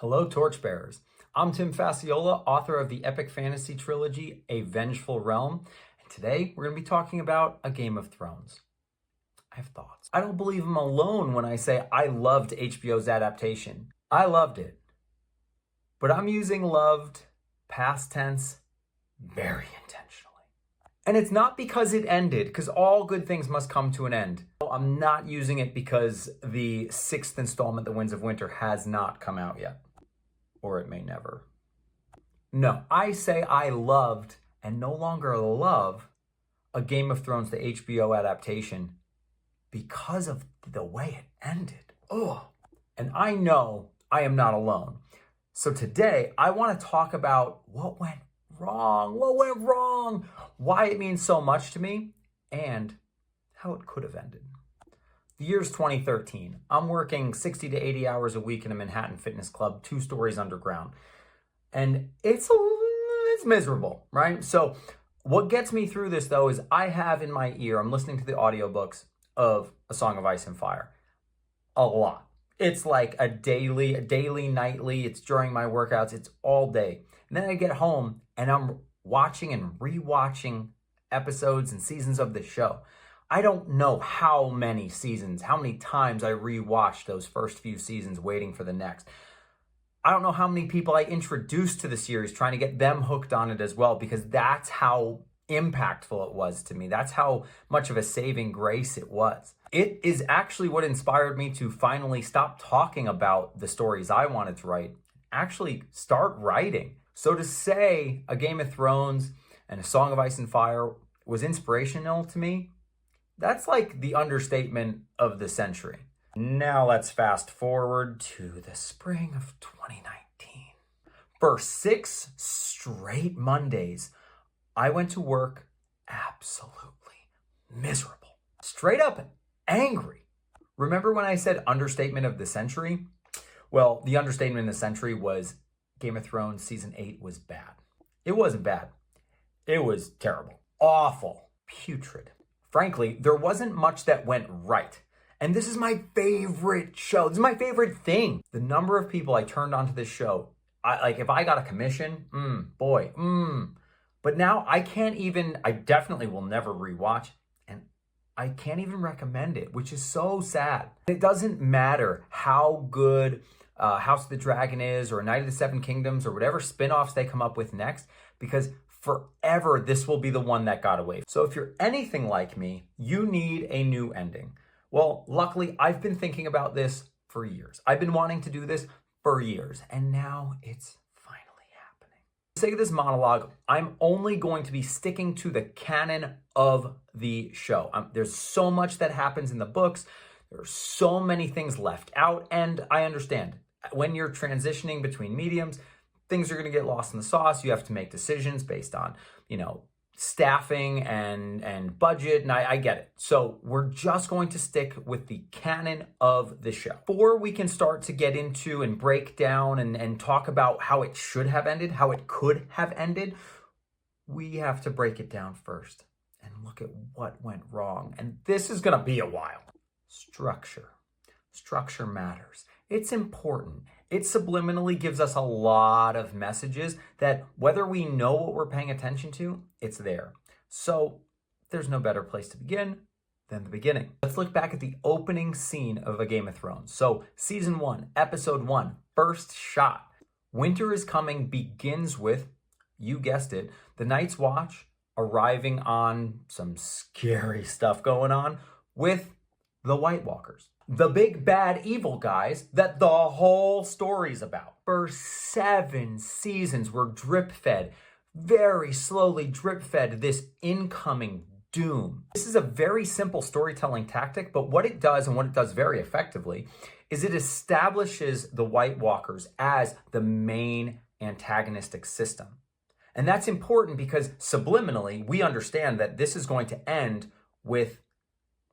Hello, Torchbearers. I'm Tim Fasciola, author of the epic fantasy trilogy, A Vengeful Realm, and today we're going to be talking about A Game of Thrones. I have thoughts. I don't believe I'm alone when I say I loved HBO's adaptation. I loved it. But I'm using loved, past tense, very intentionally. And it's not because it ended, because all good things must come to an end. I'm not using it because the 6th installment, The Winds of Winter, has not come out yet. Or it may never. No, I say I loved and no longer love A Game of Thrones, the HBO adaptation, because of the way it ended. Ugh. And I know I am not alone. So today I want to talk about what went wrong, why it means so much to me, and how it could have ended. The year's 2013. I'm working 60 to 80 hours a week in a Manhattan fitness club, 2 stories underground. And it's miserable, right? So what gets me through this, though, is I have in my ear, I'm listening to the audiobooks of A Song of Ice and Fire. A lot. It's like a daily, nightly. It's during my workouts. It's all day. And then I get home and I'm watching and rewatching episodes and seasons of the show. I don't know how many seasons, how many times I rewatched those first few seasons waiting for the next. I don't know how many people I introduced to the series trying to get them hooked on it as well, because that's how impactful it was to me. That's how much of a saving grace it was. It is actually what inspired me to finally stop talking about the stories I wanted to write, actually start writing. So to say A Game of Thrones and A Song of Ice and Fire was inspirational to me, that's like the understatement of the century. Now let's fast forward to the spring of 2019. For 6 straight Mondays, I went to work absolutely miserable. Straight up angry. Remember when I said understatement of the century? Well, the understatement of the century was Game of Thrones season 8 was bad. It wasn't bad. It was terrible. Awful. Putrid. Frankly, there wasn't much that went right. And this is my favorite show. This is my favorite thing. The number of people I turned onto this show, if I got a commission, But now I definitely will never rewatch, and I can't even recommend it, which is so sad. It doesn't matter how good House of the Dragon is, or Night of the Seven Kingdoms, or whatever spin-offs they come up with next, because forever, this will be the one that got away. So if you're anything like me, you need a new ending. Well, luckily, I've been thinking about this for years. I've been wanting to do this for years, and now it's finally happening. For the sake of this monologue, I'm only going to be sticking to the canon of the show. There's so much that happens in the books. There are so many things left out, and I understand. When you're transitioning between mediums, things are going to get lost in the sauce. You have to make decisions based on, staffing and budget, and I get it. So we're just going to stick with the canon of the show. Before we can start to get into and break down and talk about how it should have ended, how it could have ended, we have to break it down first and look at what went wrong. And this is going to be a while. Structure. Structure matters. It's important. It subliminally gives us a lot of messages that whether we know what we're paying attention to, it's there. So there's no better place to begin than the beginning. Let's look back at the opening scene of A Game of Thrones. So season 1, episode 1, first shot. Winter is Coming begins with, you guessed it, the Night's Watch arriving on some scary stuff going on with the White Walkers. The big bad evil guys that the whole story's about. For 7 seasons, we're drip-fed, very slowly drip-fed this incoming doom. This is a very simple storytelling tactic, but what it does, and what it does very effectively, is it establishes the White Walkers as the main antagonistic system. And that's important because subliminally, we understand that this is going to end with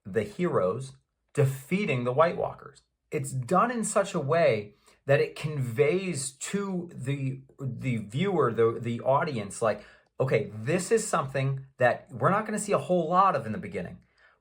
the heroes defeating the White Walkers. It's done in such a way that it conveys to the viewer, the audience, like, okay, this is something that we're not going to see a whole lot of in the beginning,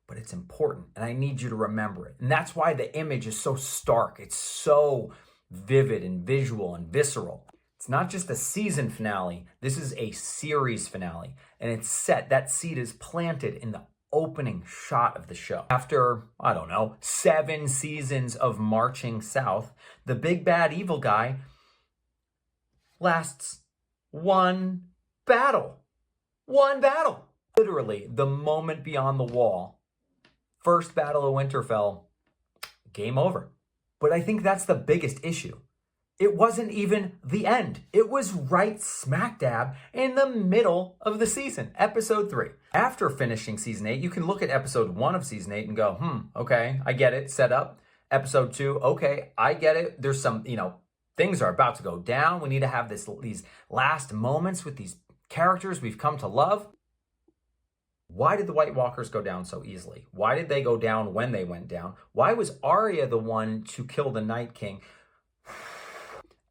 but it's important, and I need you to remember it. And that's why the image is so stark. It's so vivid and visual and visceral. It's not just a season finale. This is a series finale. And it's set, that seed is planted in the opening shot of the show. After, I don't know, 7 seasons of marching south, the big bad evil guy lasts one battle. One battle. Literally, the moment beyond the wall. First battle of Winterfell. Game over. But I think that's the biggest issue. It wasn't even the end. It was right smack dab in the middle of the season, episode 3. After finishing season 8, you can look at episode 1 of season 8 and go, okay, I get it, set up. Episode 2, okay, I get it. There's some, things are about to go down. We need to have these last moments with these characters we've come to love. Why did the White Walkers go down so easily? Why did they go down when they went down? Why was Arya the one to kill the Night King?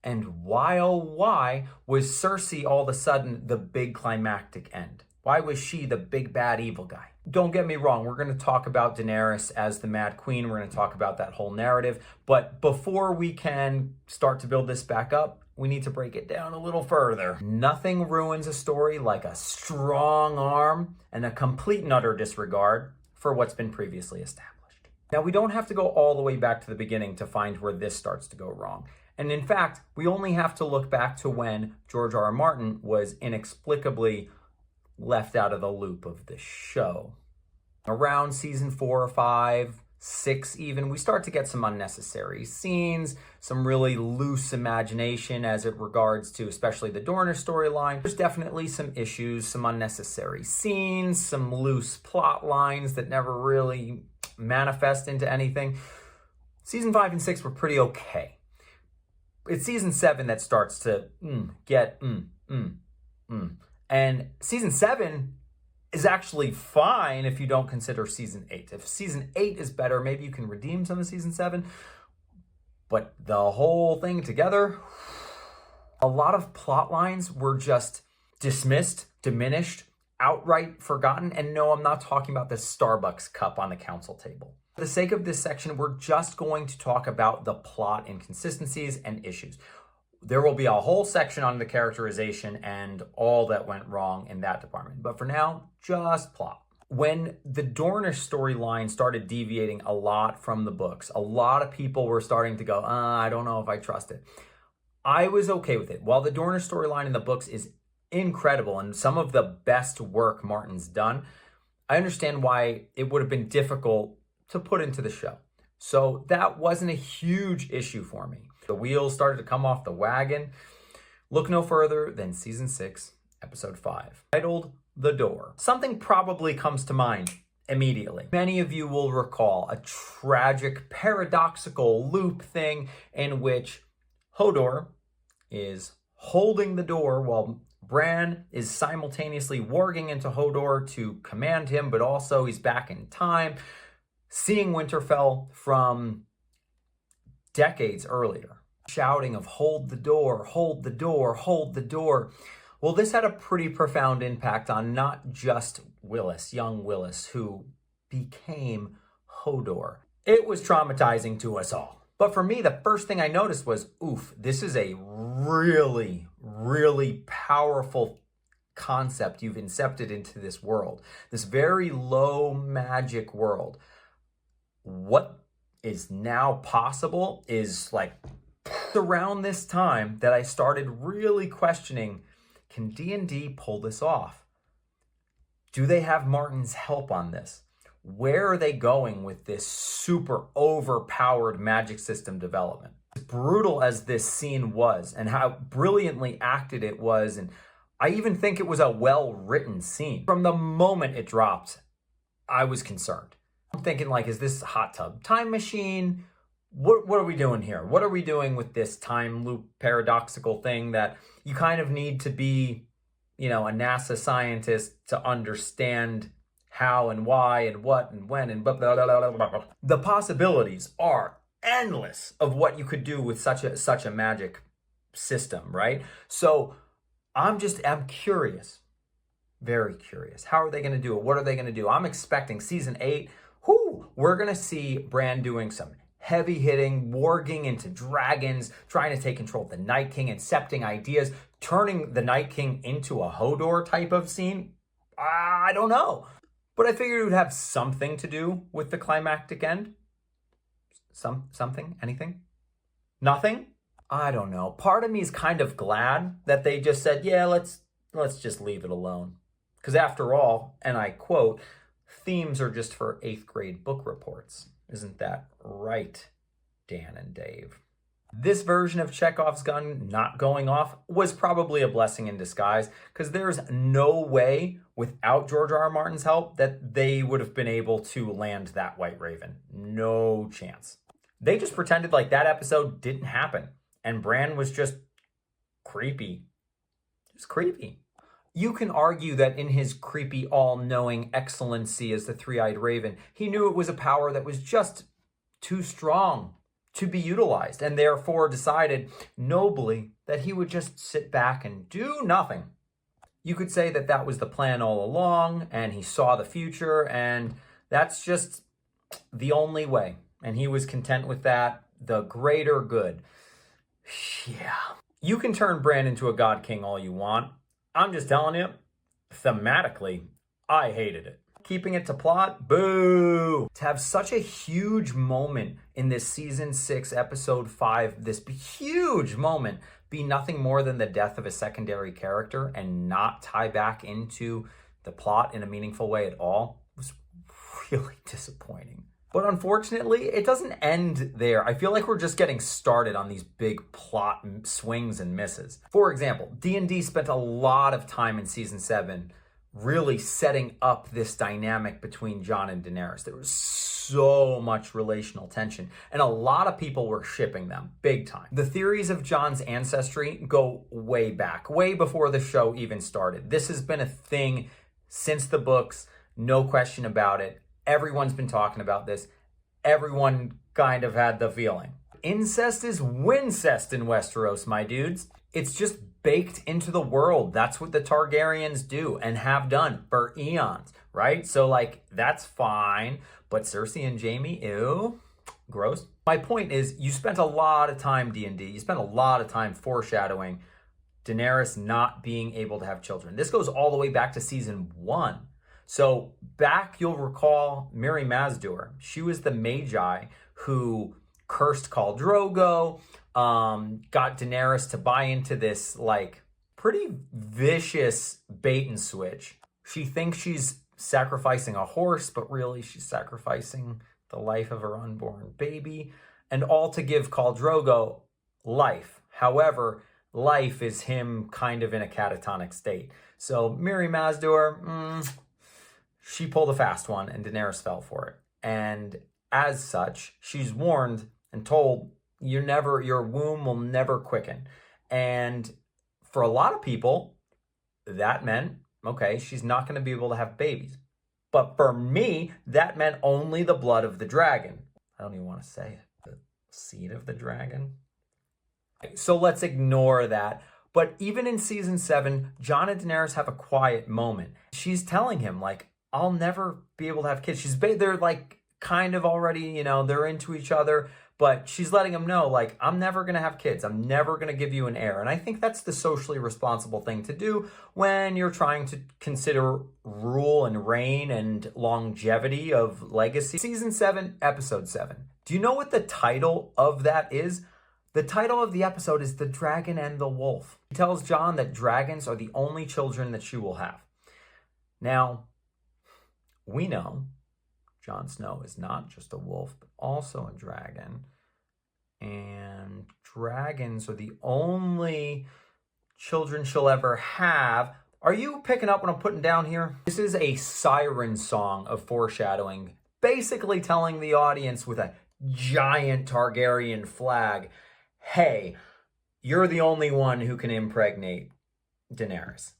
And why, oh why, was Cersei all of a sudden the big climactic end? Why was she the big bad evil guy? Don't get me wrong, we're going to talk about Daenerys as the Mad Queen. We're going to talk about that whole narrative. But before we can start to build this back up, we need to break it down a little further. Nothing ruins a story like a strong arm and a complete and utter disregard for what's been previously established. Now, we don't have to go all the way back to the beginning to find where this starts to go wrong. And in fact, we only have to look back to when George R.R. Martin was inexplicably left out of the loop of the show. Around season 4 or 5, 6 even, we start to get some unnecessary scenes, some really loose imagination as it regards to especially the Dorner storyline. There's definitely some issues, some unnecessary scenes, some loose plot lines that never really manifest into anything. Season 5 and 6 were pretty okay. It's season 7 that starts to And season 7 is actually fine if you don't consider season 8. If season 8 is better, maybe you can redeem some of season 7. But the whole thing together, a lot of plot lines were just dismissed, diminished, outright forgotten. And no, I'm not talking about the Starbucks cup on the council table. For the sake of this section, we're just going to talk about the plot inconsistencies and issues. There will be a whole section on the characterization and all that went wrong in that department. But for now, just plot. When the Dornish storyline started deviating a lot from the books, a lot of people were starting to go, I don't know if I trust it. I was okay with it. While the Dornish storyline in the books is incredible and some of the best work Martin's done, I understand why it would have been difficult to put into the show. So that wasn't a huge issue for me. The wheels started to come off the wagon. Look no further than season 6, episode 5, titled The Door. Something probably comes to mind immediately. Many of you will recall a tragic, paradoxical loop thing in which Hodor is holding the door while Bran is simultaneously warging into Hodor to command him, but also he's back in time, seeing Winterfell from decades earlier, shouting of hold the door, hold the door, hold the door. Well, this had a pretty profound impact on not just Willis, young Willis, who became Hodor. It was traumatizing to us all. But for me, the first thing I noticed was, this is a really, really powerful concept you've incepted into this world, this very low magic world. What is now possible is like around this time that I started really questioning, can D&D pull this off? Do they have Martin's help on this? Where are they going with this super overpowered magic system development? As brutal as this scene was and how brilliantly acted it was, and I even think it was a well-written scene. From the moment it dropped, I was concerned. I'm thinking, is this hot tub time machine? What are we doing here? What are we doing with this time loop paradoxical thing that you kind of need to be, a NASA scientist to understand how and why and what and when and blah, blah, blah, blah, blah, blah. The possibilities are endless of what you could do with such a magic system, right? So I'm curious, very curious. How are they going to do it? What are they going to do? I'm expecting season 8. We're going to see Bran doing some heavy-hitting, warging into dragons, trying to take control of the Night King, incepting ideas, turning the Night King into a Hodor type of scene. I don't know. But I figured it would have something to do with the climactic end. Something? Anything? Nothing? I don't know. Part of me is kind of glad that they just said, yeah, let's just leave it alone. Because after all, and I quote, themes are just for 8th grade book reports. Isn't that right, Dan and Dave? This version of Chekhov's gun not going off was probably a blessing in disguise, because there's no way without George R. R. Martin's help that they would have been able to land that White Raven. No chance. They just pretended like that episode didn't happen, and Bran was just creepy. Just creepy. You can argue that in his creepy, all-knowing excellency as the three-eyed raven, he knew it was a power that was just too strong to be utilized, and therefore decided nobly that he would just sit back and do nothing. You could say that that was the plan all along, and he saw the future, and that's just the only way. And he was content with that, the greater good. Yeah. You can turn Bran into a God King all you want. I'm just telling you, thematically, I hated it. Keeping it to plot, boo! To have such a huge moment in this season 6, episode 5, this huge moment be nothing more than the death of a secondary character and not tie back into the plot in a meaningful way at all was really disappointing. But unfortunately, it doesn't end there. I feel like we're just getting started on these big plot swings and misses. For example, D&D spent a lot of time in season 7 really setting up this dynamic between Jon and Daenerys. There was so much relational tension, and a lot of people were shipping them big time. The theories of Jon's ancestry go way back, way before the show even started. This has been a thing since the books, no question about it. Everyone's been talking about this. Everyone kind of had the feeling. Incest is wincest in Westeros, my dudes. It's just baked into the world. That's what the Targaryens do and have done for eons, right? So, like, that's fine. But Cersei and Jaime, ew, gross. My point is, you spent a lot of time, D&D, you spent a lot of time foreshadowing Daenerys not being able to have children. This goes all the way back to season 1. So back, you'll recall Miri Mazdur. She was the Magi who cursed Khal Drogo, got Daenerys to buy into this, like, pretty vicious bait and switch. She thinks she's sacrificing a horse, but really she's sacrificing the life of her unborn baby, and all to give Khal Drogo life. However, life is him kind of in a catatonic state. So Miri Mazdur, she pulled a fast one, and Daenerys fell for it. And as such, she's warned and told, your womb will never quicken. And for a lot of people, that meant, okay, she's not going to be able to have babies. But for me, that meant only the blood of the dragon. I don't even want to say it. The seed of the dragon. So let's ignore that. But even in season 7, Jon and Daenerys have a quiet moment. She's telling him, like, I'll never be able to have kids. They're like kind of already, they're into each other, but she's letting him know, like, I'm never going to have kids. I'm never going to give you an heir. And I think that's the socially responsible thing to do when you're trying to consider rule and reign and longevity of legacy. Season 7, episode 7. Do you know what the title of that is? The title of the episode is The Dragon and the Wolf. He tells Jon that dragons are the only children that she will have. Now, we know Jon Snow is not just a wolf, but also a dragon. And dragons are the only children she'll ever have. Are you picking up what I'm putting down here? This is a siren song of foreshadowing, basically telling the audience with a giant Targaryen flag, hey, you're the only one who can impregnate Daenerys.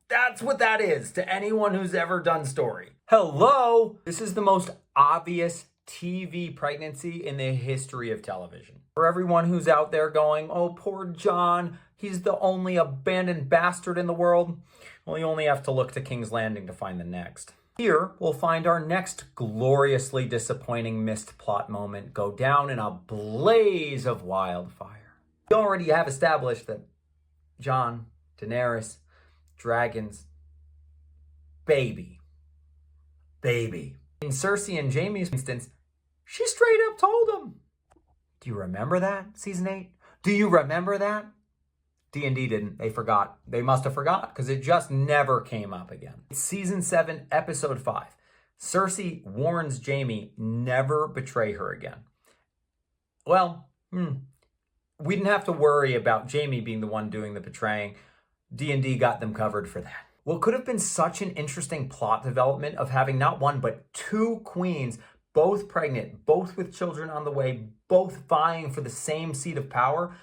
That's what that is to anyone who's ever done story. Hello! This is the most obvious TV pregnancy in the history of television. For everyone who's out there going, oh, poor Jon, he's the only abandoned bastard in the world. Well, you only have to look to King's Landing to find the next. Here, we'll find our next gloriously disappointing missed plot moment go down in a blaze of wildfire. We already have established that Jon, Daenerys, dragons, baby. In Cersei and Jaime's instance, she straight up told him. Do you remember that, season 8? Do you remember that? D&D didn't. They forgot. They must have forgot because it just never came up again. Season 7, episode 5. Cersei warns Jaime never betray her again. Well, we didn't have to worry about Jaime being the one doing the betraying. D&D got them covered for that. What could have been such an interesting plot development of having not one but two queens, both pregnant, both with children on the way, both vying for the same seat of power,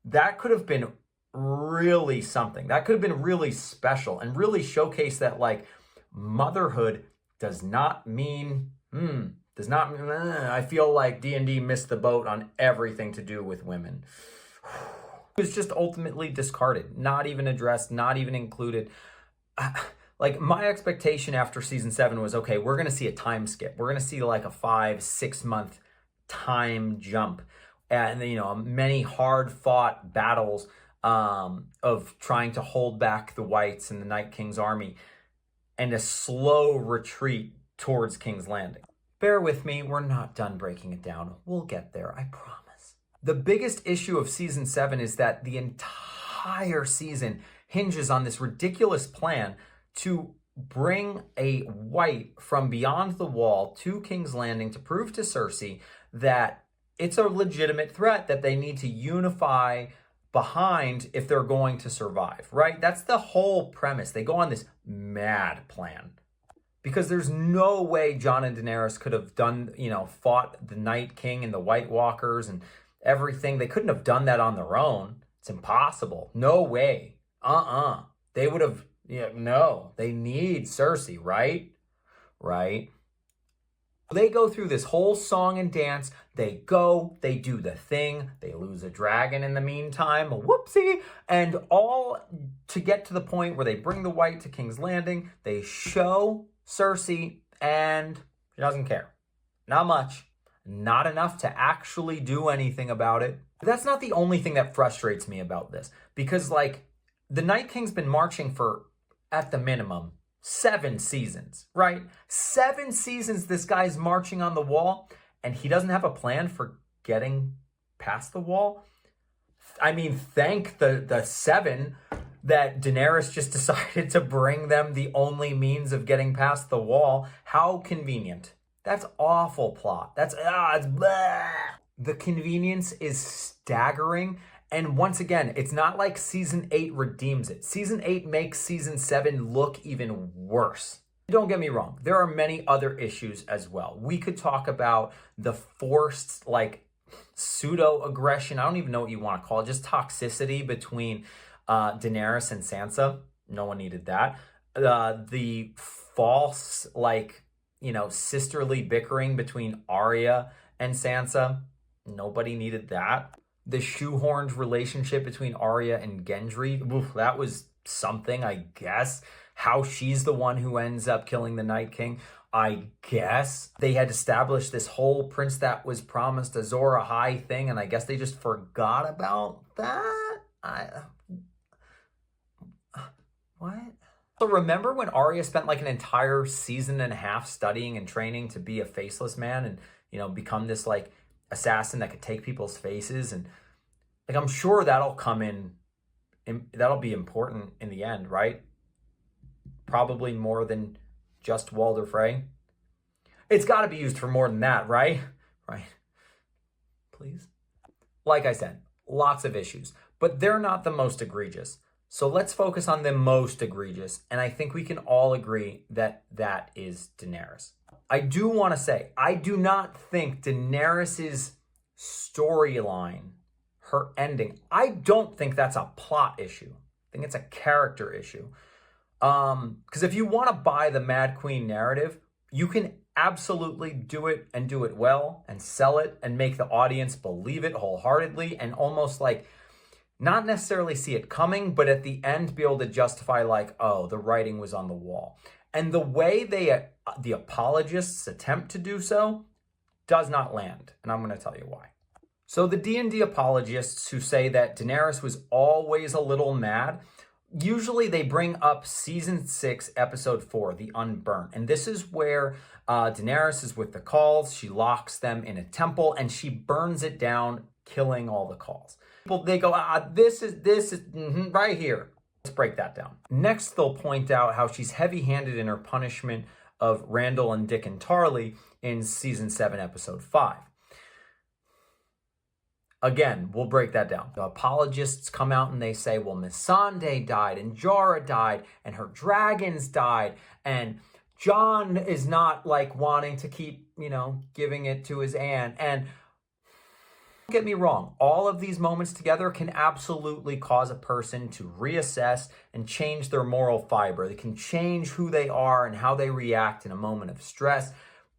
that could have been really something. That could have been really special and really showcase that, like, motherhood does not mean, I feel like D&D missed the boat on everything to do with women. It was just ultimately discarded, not even addressed, not even included. Like, my expectation after season 7 was, okay, we're going to see a time skip. We're going to see like a 5-6 month time jump and, many hard fought battles of trying to hold back the Whites and the Night King's army and a slow retreat towards King's Landing. Bear with me, we're not done breaking it down. We'll get there, I promise. The biggest issue of season 7 is that the entire season hinges on this ridiculous plan to bring a White from beyond the wall to King's Landing to prove to Cersei that it's a legitimate threat that they need to unify behind if they're going to survive, right? That's the whole premise. They go on this mad plan because there's no way Jon and Daenerys could have done, fought the Night King and the White Walkers and everything. They couldn't have done that on their own. It's impossible. No way. They would have, no. They need Cersei, right? Right? They go through this whole song and dance. They do the thing. They lose a dragon in the meantime. Whoopsie. And all to get to the point where they bring the White to King's Landing. They show Cersei and she doesn't care. Not much. Not enough to actually do anything about it. But that's not the only thing that frustrates me about this. Because, the Night King's been marching for, at the minimum, 7 seasons, right? 7 seasons this guy's marching on the wall, and he doesn't have a plan for getting past the wall. I mean, thank the 7 that Daenerys just decided to bring them the only means of getting past the wall. How convenient. That's awful plot. It's blah. The convenience is staggering. And once again, it's not like season 8 redeems it. Season 8 makes season 7 look even worse. Don't get me wrong. There are many other issues as well. We could talk about the forced, pseudo-aggression. I don't even know what you want to call it. Just toxicity between Daenerys and Sansa. No one needed that. The false, sisterly bickering between Arya and Sansa. Nobody needed that. The shoehorned relationship between Arya and Gendry, that was something, I guess. How she's the one who ends up killing the Night King, I guess. They had established this whole Prince that was promised Azor Ahai thing, and I guess they just forgot about that? What? So remember when Arya spent an entire season and a half studying and training to be a faceless man and, become this, assassin that could take people's faces, and I'm sure that'll come in that'll be important in the end, right? Probably more than just Walder Frey. It's got to be used for more than that, right? Right. Please. Like I said, lots of issues, but they're not the most egregious. So let's focus on the most egregious, and I think we can all agree that that is Daenerys. I do want to say, I do not think Daenerys's storyline, her ending, I don't think that's a plot issue. I think it's a character issue. Because if you want to buy the Mad Queen narrative, you can absolutely do it and do it well and sell it and make the audience believe it wholeheartedly and almost not necessarily see it coming, but at the end be able to justify oh, the writing was on the wall. And the way the apologists attempt to do so does not land. And I'm going to tell you why. So the D&D apologists who say that Daenerys was always a little mad, usually they bring up season 6, episode 4, The Unburnt. And this is where Daenerys is with the Khals. She locks them in a temple and she burns it down, killing all the Khals. People, they go, this is right here. Let's break that down. Next, they'll point out how she's heavy-handed in her punishment of Randall and Dick and Tarly in season 7, episode 5. Again, we'll break that down. The apologists come out and they say, well, Missandei died and Jorah died and her dragons died and Jon is not like wanting to keep, giving it to his aunt. And don't get me wrong, all of these moments together can absolutely cause a person to reassess and change their moral fiber. They can change who they are and how they react in a moment of stress.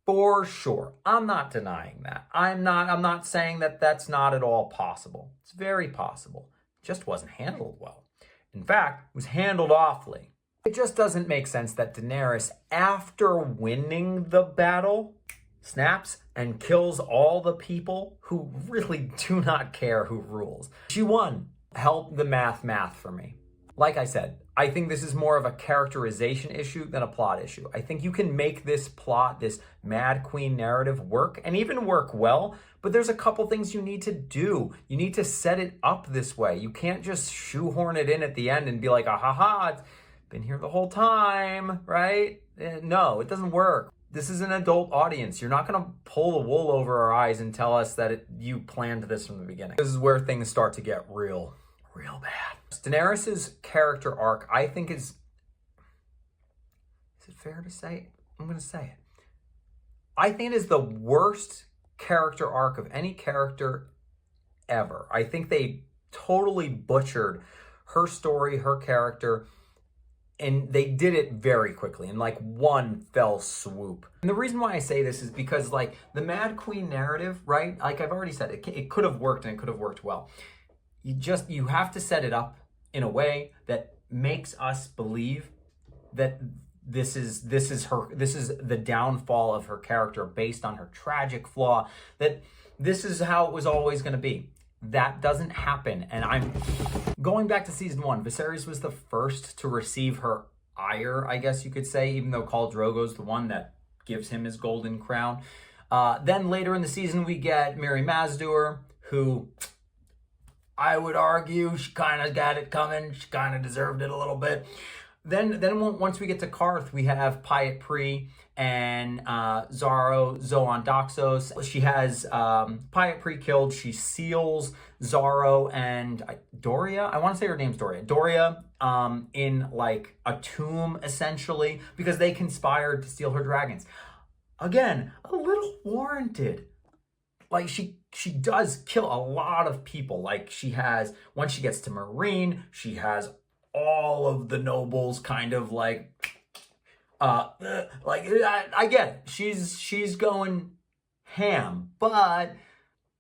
For sure. I'm not denying that. I'm not saying that that's not at all possible. It's very possible. It just wasn't handled well. In fact, it was handled awfully. It just doesn't make sense that Daenerys, after winning the battle, snaps and kills all the people who really do not care who rules. She won. Help the math for me. Like I said, I think this is more of a characterization issue than a plot issue. I think you can make this plot, this Mad Queen narrative work, and even work well, but there's a couple things you need to do. You need to set it up this way. You can't just shoehorn it in at the end and be like, it's been here the whole time, right? No, it doesn't work. This is an adult audience. You're not going to pull the wool over our eyes and tell us that you planned this from the beginning. This is where things start to get real bad. Daenerys' character arc, I think is it fair to say? I'm going to say it. I think it is the worst character arc of any character ever. I think they totally butchered her story, her character, and they did it very quickly in like one fell swoop. And the reason why I say this is because like the Mad Queen narrative, right? Like I've already said, it could have worked and it could have worked well. You have to set it up in a way that makes us believe that this is the downfall of her character based on her tragic flaw, that this is how it was always going to be. That doesn't happen. And I'm going back to season 1. Viserys was the first to receive her ire, I guess you could say, even though Khal Drogo's the one that gives him his golden crown. Then later in the season, we get Miri Mazdur, who I would argue she kind of got it coming. She kind of deserved it a little bit. Then once we get to Karth, we have Pyat Pri and Zoan Doxos. She has Pyat Pri killed. She seals Zaro and Doria. I want to say her name's Doria. Doria in like a tomb, essentially, because they conspired to steal her dragons. Again, a little warranted. Like she does kill a lot of people. Like she has, once she gets to Meereen, she has all of the nobles kind of like I get it. She's going ham, but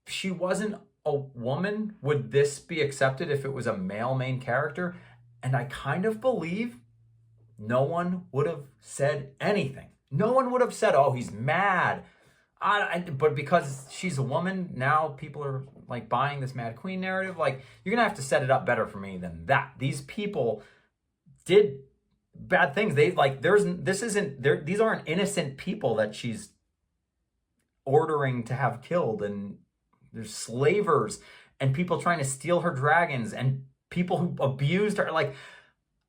she wasn't a woman. Would this be accepted if it was a male main character? And I kind of believe no one would have said anything. No one would have said, oh, he's mad. But because she's a woman, now people are like buying this Mad Queen narrative. Like, you're gonna have to set it up better for me than that. These people did bad things. These aren't innocent people that she's ordering to have killed, and there's slavers and people trying to steal her dragons and people who abused her. Like,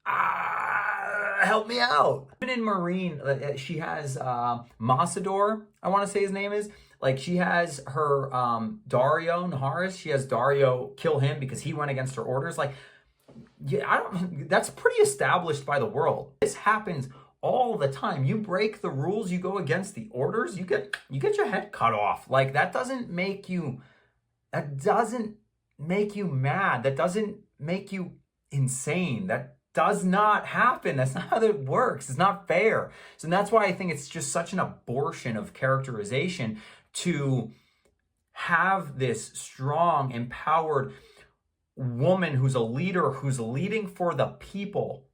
help me out. Even in Meereen, she has Massador, I want to say his name is. Like, she has her Dario Naharis. She has Dario kill him because he went against her orders. Like, yeah, that's pretty established by the world. This happens all the time. You break the rules, you go against the orders, you get your head cut off. Like, that doesn't make you mad. That doesn't make you insane. That does not happen. That's not how it works. It's not fair. So that's why I think it's just such an abortion of characterization to have this strong, empowered woman who's a leader, who's leading for the people.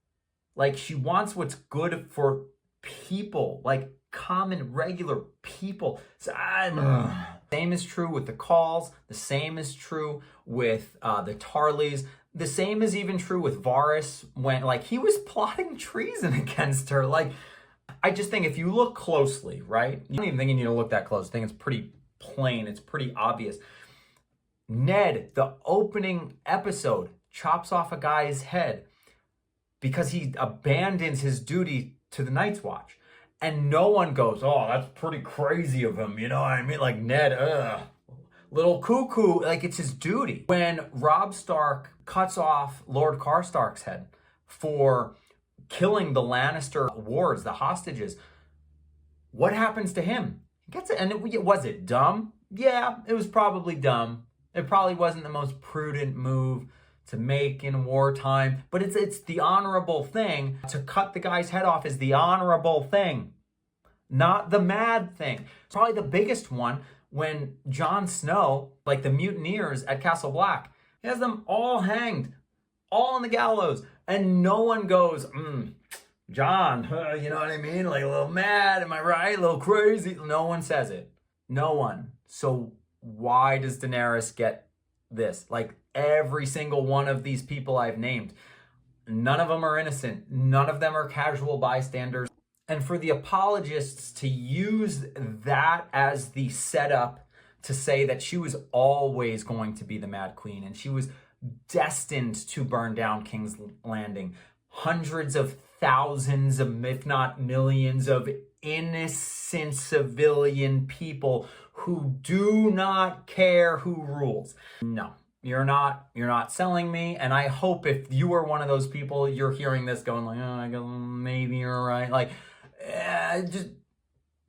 Like, she wants what's good for people, like common, regular people. Same is true with the Calls. The same is true with the Tarleys. The same is even true with Varys when, like, he was plotting treason against her. Like, I just think if you look closely, right? You don't even think you need to look that close. I think it's pretty plain. It's pretty obvious. Ned, the opening episode, chops off a guy's head because he abandons his duty to the Night's Watch. And no one goes, oh, that's pretty crazy of him. You know what I mean? Like, Ned, little cuckoo. Like, it's his duty. When Robb Stark cuts off Lord Karstark's head for killing the Lannister wards, the hostages, what happens to him? He gets it. And was it dumb? Yeah, it was probably dumb. It probably wasn't the most prudent move to make in wartime, but it's the honorable thing. To cut the guy's head off is the honorable thing, not the mad thing. Probably the biggest one when Jon Snow, like the mutineers at Castle Black, he has them all hanged, all on the gallows, and no one goes, Jon, you know what I mean? Like a little mad, am I right? A little crazy. No one says it. No one. So why does Daenerys get this? Like, every single one of these people I've named, none of them are innocent. None of them are casual bystanders. And for the apologists to use that as the setup to say that she was always going to be the Mad Queen and she was destined to burn down King's Landing, hundreds of thousands of, if not millions of innocent civilian people who do not care who rules. No, you're not selling me. And I hope if you are one of those people, you're hearing this going like, oh, I guess maybe you're right. Like, just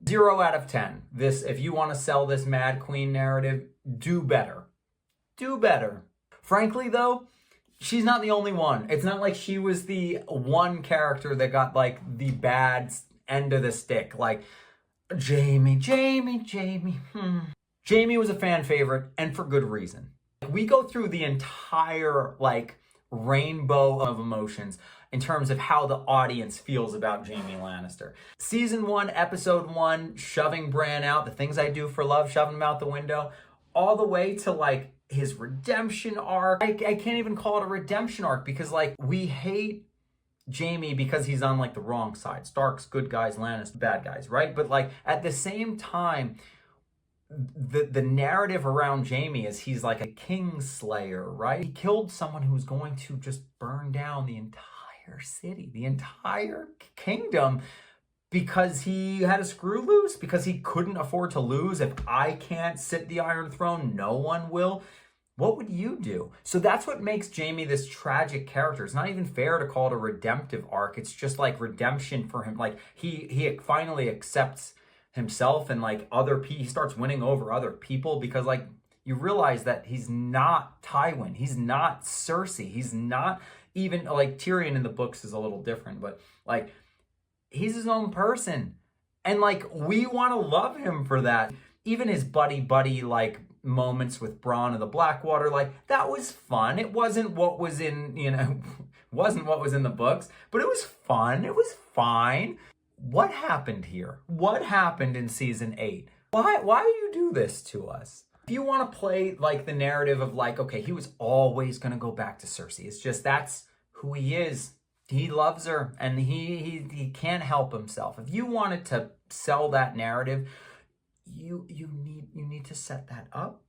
0 out of 10. This, if you want to sell this Mad Queen narrative, do better. Do better. Frankly, though, she's not the only one. It's not like she was the one character that got like the bad end of the stick. Like, Jaime. Jaime was a fan favorite, and for good reason. We go through the entire like rainbow of emotions in terms of how the audience feels about Jaime Lannister. Season 1, episode 1, shoving Bran out, the things I do for love, shoving him out the window, all the way to like his redemption arc. I can't even call it a redemption arc because like we hate Jaime because he's on like the wrong side. Stark's good guys, Lannister bad guys, right? But like at the same time, the narrative around Jaime is he's like a kingslayer, right? He killed someone who's going to just burn down the entire city, the entire kingdom, because he had a screw loose, because he couldn't afford to lose. If I can't sit the Iron Throne, no one will. What would you do? So that's what makes Jaime this tragic character. It's not even fair to call it a redemptive arc. It's just like redemption for him. Like he finally accepts himself and like he starts winning over other people because like you realize that he's not Tywin. He's not Cersei. He's not even like Tyrion in the books is a little different, but like he's his own person. And like we want to love him for that. Even his buddy like moments with Bronn of the Blackwater, like that was fun. It wasn't what was in, wasn't what was in the books, but it was fun. It was fine. What happened here? What happened in season 8? Why do you do this to us? If you want to play like the narrative of like, okay, he was always going to go back to Cersei. It's just that's who he is. He loves her and he can't help himself. If you wanted to sell that narrative, you need to set that up.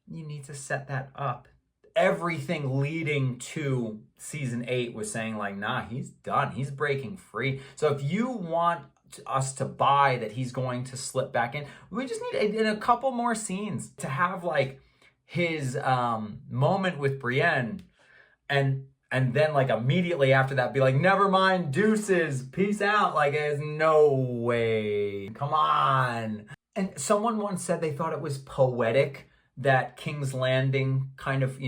You need to set that up. Everything leading to season 8 was saying like, nah, he's done. He's breaking free. So if you want us to buy that he's going to slip back in, we just need in a couple more scenes to have like his moment with Brienne and then like immediately after that be like, never mind, deuces, peace out. Like there's no way. Come on. And someone once said they thought it was poetic that King's Landing kind of,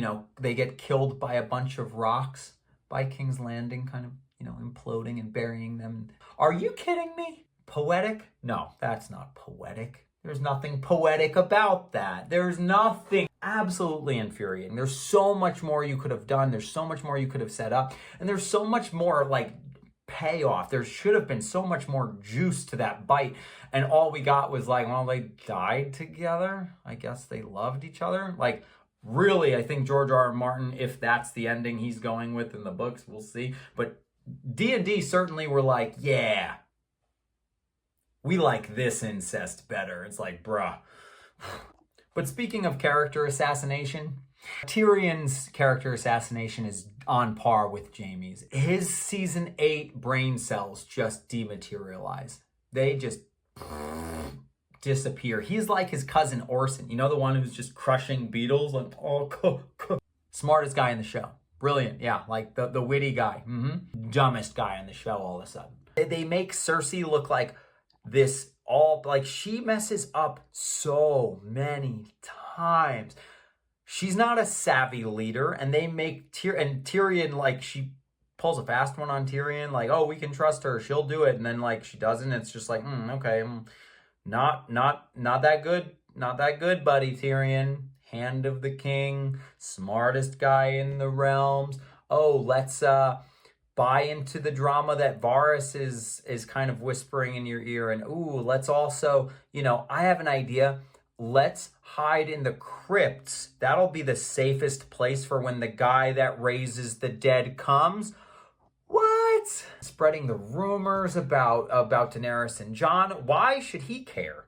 they get killed by a bunch of rocks by King's Landing kind of, imploding and burying them. Are you kidding me? Poetic? No, that's not poetic. There's nothing poetic about that. There's nothing. Absolutely infuriating. There's so much more you could have done. There's so much more you could have set up. And there's so much more like payoff. There should have been so much more juice to that bite. And all we got was like, well, they died together. I guess they loved each other. Like, really, I think George R. R. Martin, if that's the ending he's going with in the books, we'll see. But D&D certainly were like, yeah, we like this incest better. It's like, bruh. But speaking of character assassination, Tyrion's character assassination is on par with Jaime's. His season 8 brain cells just dematerialize. They just disappear. He's like his cousin Orson. You know, the one who's just crushing beetles? Like, smartest guy in the show. Brilliant. Yeah, like the witty guy. Dumbest guy in the show all of a sudden. They make Cersei look like this like she messes up so many times. She's not a savvy leader, and they make Tyrion, like, she pulls a fast one on Tyrion, like, oh, we can trust her, she'll do it, and then, like, she doesn't. It's just like, okay, not that good, buddy. Tyrion, hand of the king, smartest guy in the realms. Oh, let's buy into the drama that Varys is kind of whispering in your ear, and let's also, I have an idea. Let's hide in the crypts. That'll be the safest place for when the guy that raises the dead comes. What? Spreading the rumors about Daenerys and Jon. Why should he care?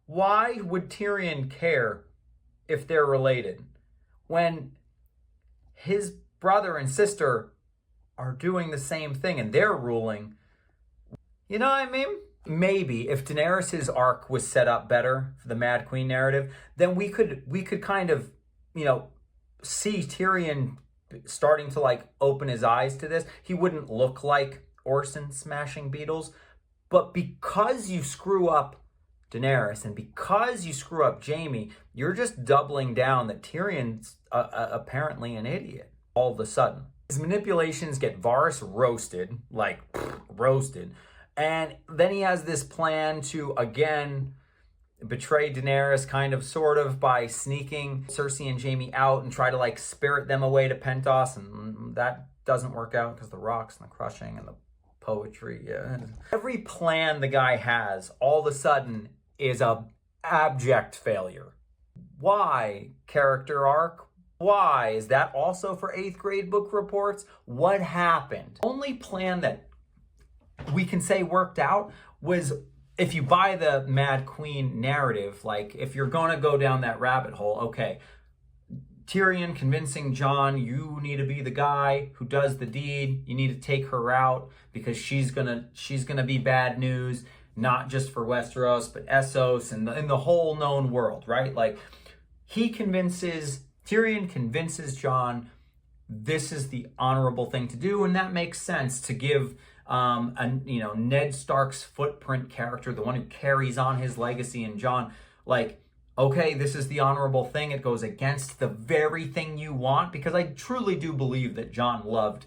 Why would Tyrion care if they're related when his brother and sister are doing the same thing and they're ruling? You know what I mean? Maybe if Daenerys' arc was set up better for the Mad Queen narrative, then we could kind of, see Tyrion starting to like open his eyes to this. He wouldn't look like Orson smashing beetles. But because you screw up Daenerys and because you screw up Jaime, you're just doubling down that Tyrion's apparently an idiot all of a sudden. His manipulations get Varys roasted, roasted. And then he has this plan to, again, betray Daenerys kind of, sort of, by sneaking Cersei and Jaime out and try to, like, spirit them away to Pentos. And that doesn't work out because the rocks and the crushing and the poetry. Yeah. Every plan the guy has, all of a sudden, is a abject failure. Why? Character arc? Why? Is that also for 8th grade book reports? What happened? Only plan that we can say worked out was, if you buy the Mad Queen narrative, like, if you're going to go down that rabbit hole, okay, Tyrion convincing Jon, you need to be the guy who does the deed. You need to take her out because she's gonna be bad news, not just for Westeros, but Essos and the whole known world, right? Like, Tyrion convinces Jon this is the honorable thing to do, and that makes sense to give Ned Stark's footprint character, the one who carries on his legacy, and Jon, like, okay, this is the honorable thing. It goes against the very thing you want, because I truly do believe that Jon loved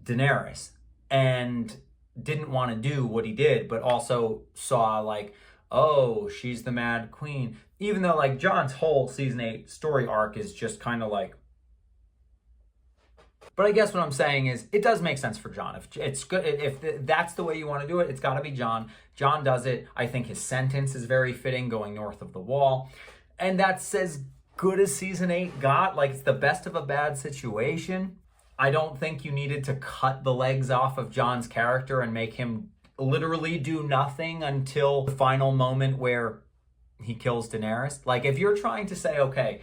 Daenerys and didn't want to do what he did, but also saw, like, oh, she's the Mad Queen. Even though, like, Jon's whole season 8 story arc is just kind of like, but I guess what I'm saying is it does make sense for Jon. If it's good, if that's the way you want to do it, it's got to be Jon. Jon does it. I think his sentence is very fitting, going north of the wall. And that's as good as season 8 got. Like, it's the best of a bad situation. I don't think you needed to cut the legs off of Jon's character and make him literally do nothing until the final moment where he kills Daenerys. Like, if you're trying to say, okay,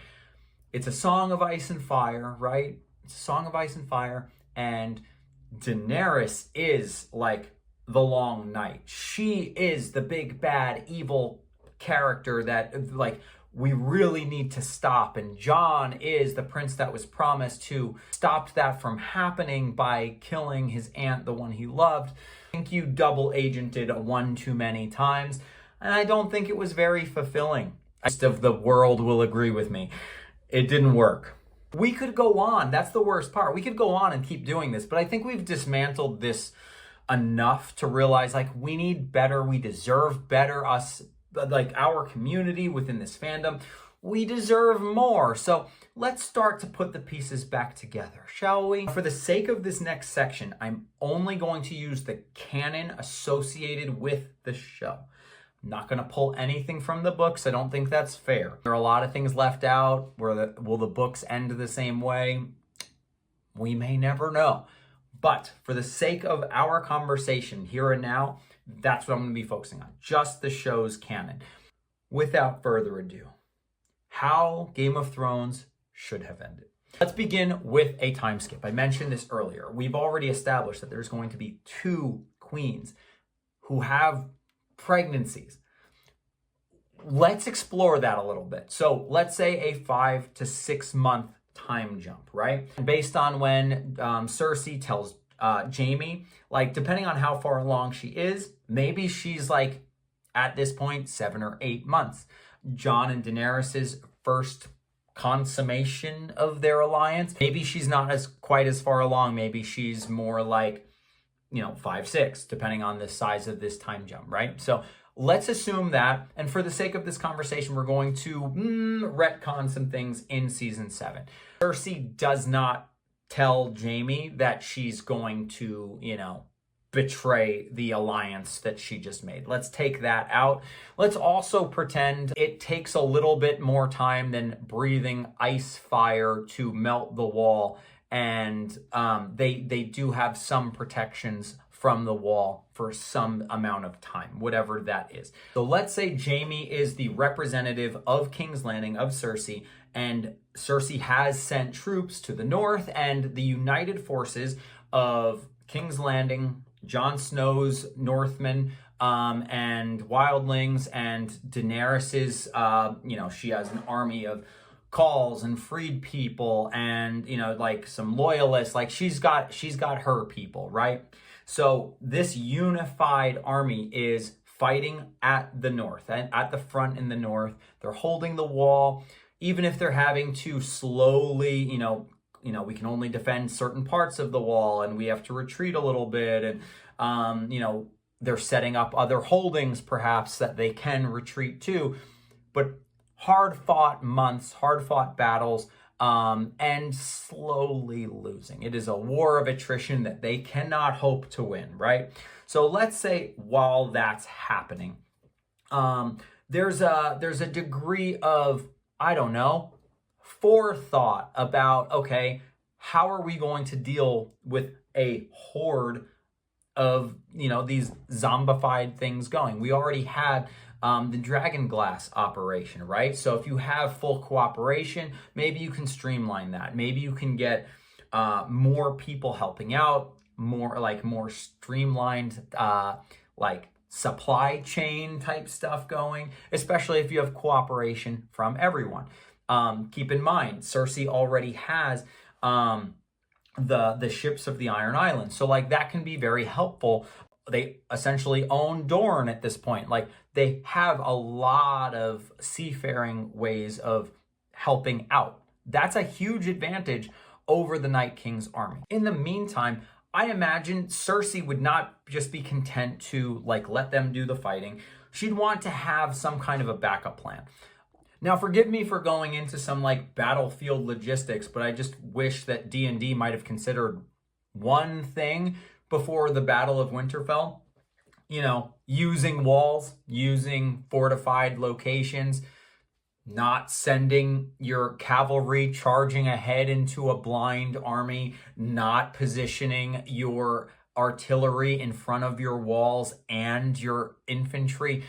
it's a Song of Ice and Fire, right? It's a Song of Ice and Fire, and Daenerys is like the Long Night. She is the big bad evil character that, like, we really need to stop. And Jon is the prince that was promised to stop that from happening by killing his aunt, the one he loved. I think you double agented one too many times, and I don't think it was very fulfilling. Most of the world will agree with me. It didn't work. We could go on. That's the worst part. We could go on and keep doing this, but I think we've dismantled this enough to realize, like, we need better. We deserve better. Us, like, our community within this fandom, we deserve more. So let's start to put the pieces back together, shall we? For the sake of this next section, I'm only going to use the canon associated with the show. I'm not going to pull anything from the books. I don't think that's fair. There are a lot of things left out. Will the books end the same way? We may never know. But for the sake of our conversation here and now, that's what I'm going to be focusing on. Just the show's canon. Without further ado, how Game of Thrones should have ended. Let's begin with a time skip. I mentioned this earlier. We've already established that there's going to be 2 queens who have pregnancies. Let's explore that a little bit. So let's say a 5 to 6 month time jump, right? Based on when Cersei tells Jaime, like depending on how far along she is, maybe she's like at this point 7 or 8 months. Jon and Daenerys's first consummation of their alliance, maybe she's not quite as far along. Maybe she's more like 5, 6, depending on the size of this time jump, right? So let's assume that, and for the sake of this conversation, we're going to retcon some things in season 7. Cersei does not tell Jaime that she's going to, betray the alliance that she just made. Let's take that out. Let's also pretend it takes a little bit more time than breathing ice fire to melt the wall, and they do have some protections from the wall for some amount of time, whatever that is. So let's say Jaime is the representative of King's Landing, of Cersei, and Cersei has sent troops to the north, and the united forces of King's Landing, Jon Snow's Northmen, and wildlings, and Daenerys's, she has an army of Khals and freed people, and like some loyalists. Like she's got her people, right? So this unified army is fighting at the north, and at the front in the north. They're holding the wall, even if they're having to slowly, we can only defend certain parts of the wall, and we have to retreat a little bit, and they're setting up other holdings perhaps that they can retreat to. But hard-fought months, hard-fought battles, and slowly losing. It is a war of attrition that they cannot hope to win, right? So let's say while that's happening, there's a degree of, forethought about, okay, how are we going to deal with a horde of, these zombified things going? We already had the Dragon Glass operation, right? So if you have full cooperation, maybe you can streamline that. Maybe you can get more people helping out, more streamlined, supply chain type stuff going, especially if you have cooperation from everyone. Keep in mind, Cersei already has the ships of the Iron Islands. So that can be very helpful. They essentially own Dorne at this point. They have a lot of seafaring ways of helping out. That's a huge advantage over the Night King's army. In the meantime, I imagine Cersei would not just be content to let them do the fighting. She'd want to have some kind of a backup plan. Now, forgive me for going into some battlefield logistics, but I just wish that D&D might have considered one thing before the Battle of Winterfell. Using walls, using fortified locations, not sending your cavalry charging ahead into a blind army, not positioning your artillery in front of your walls and your infantry.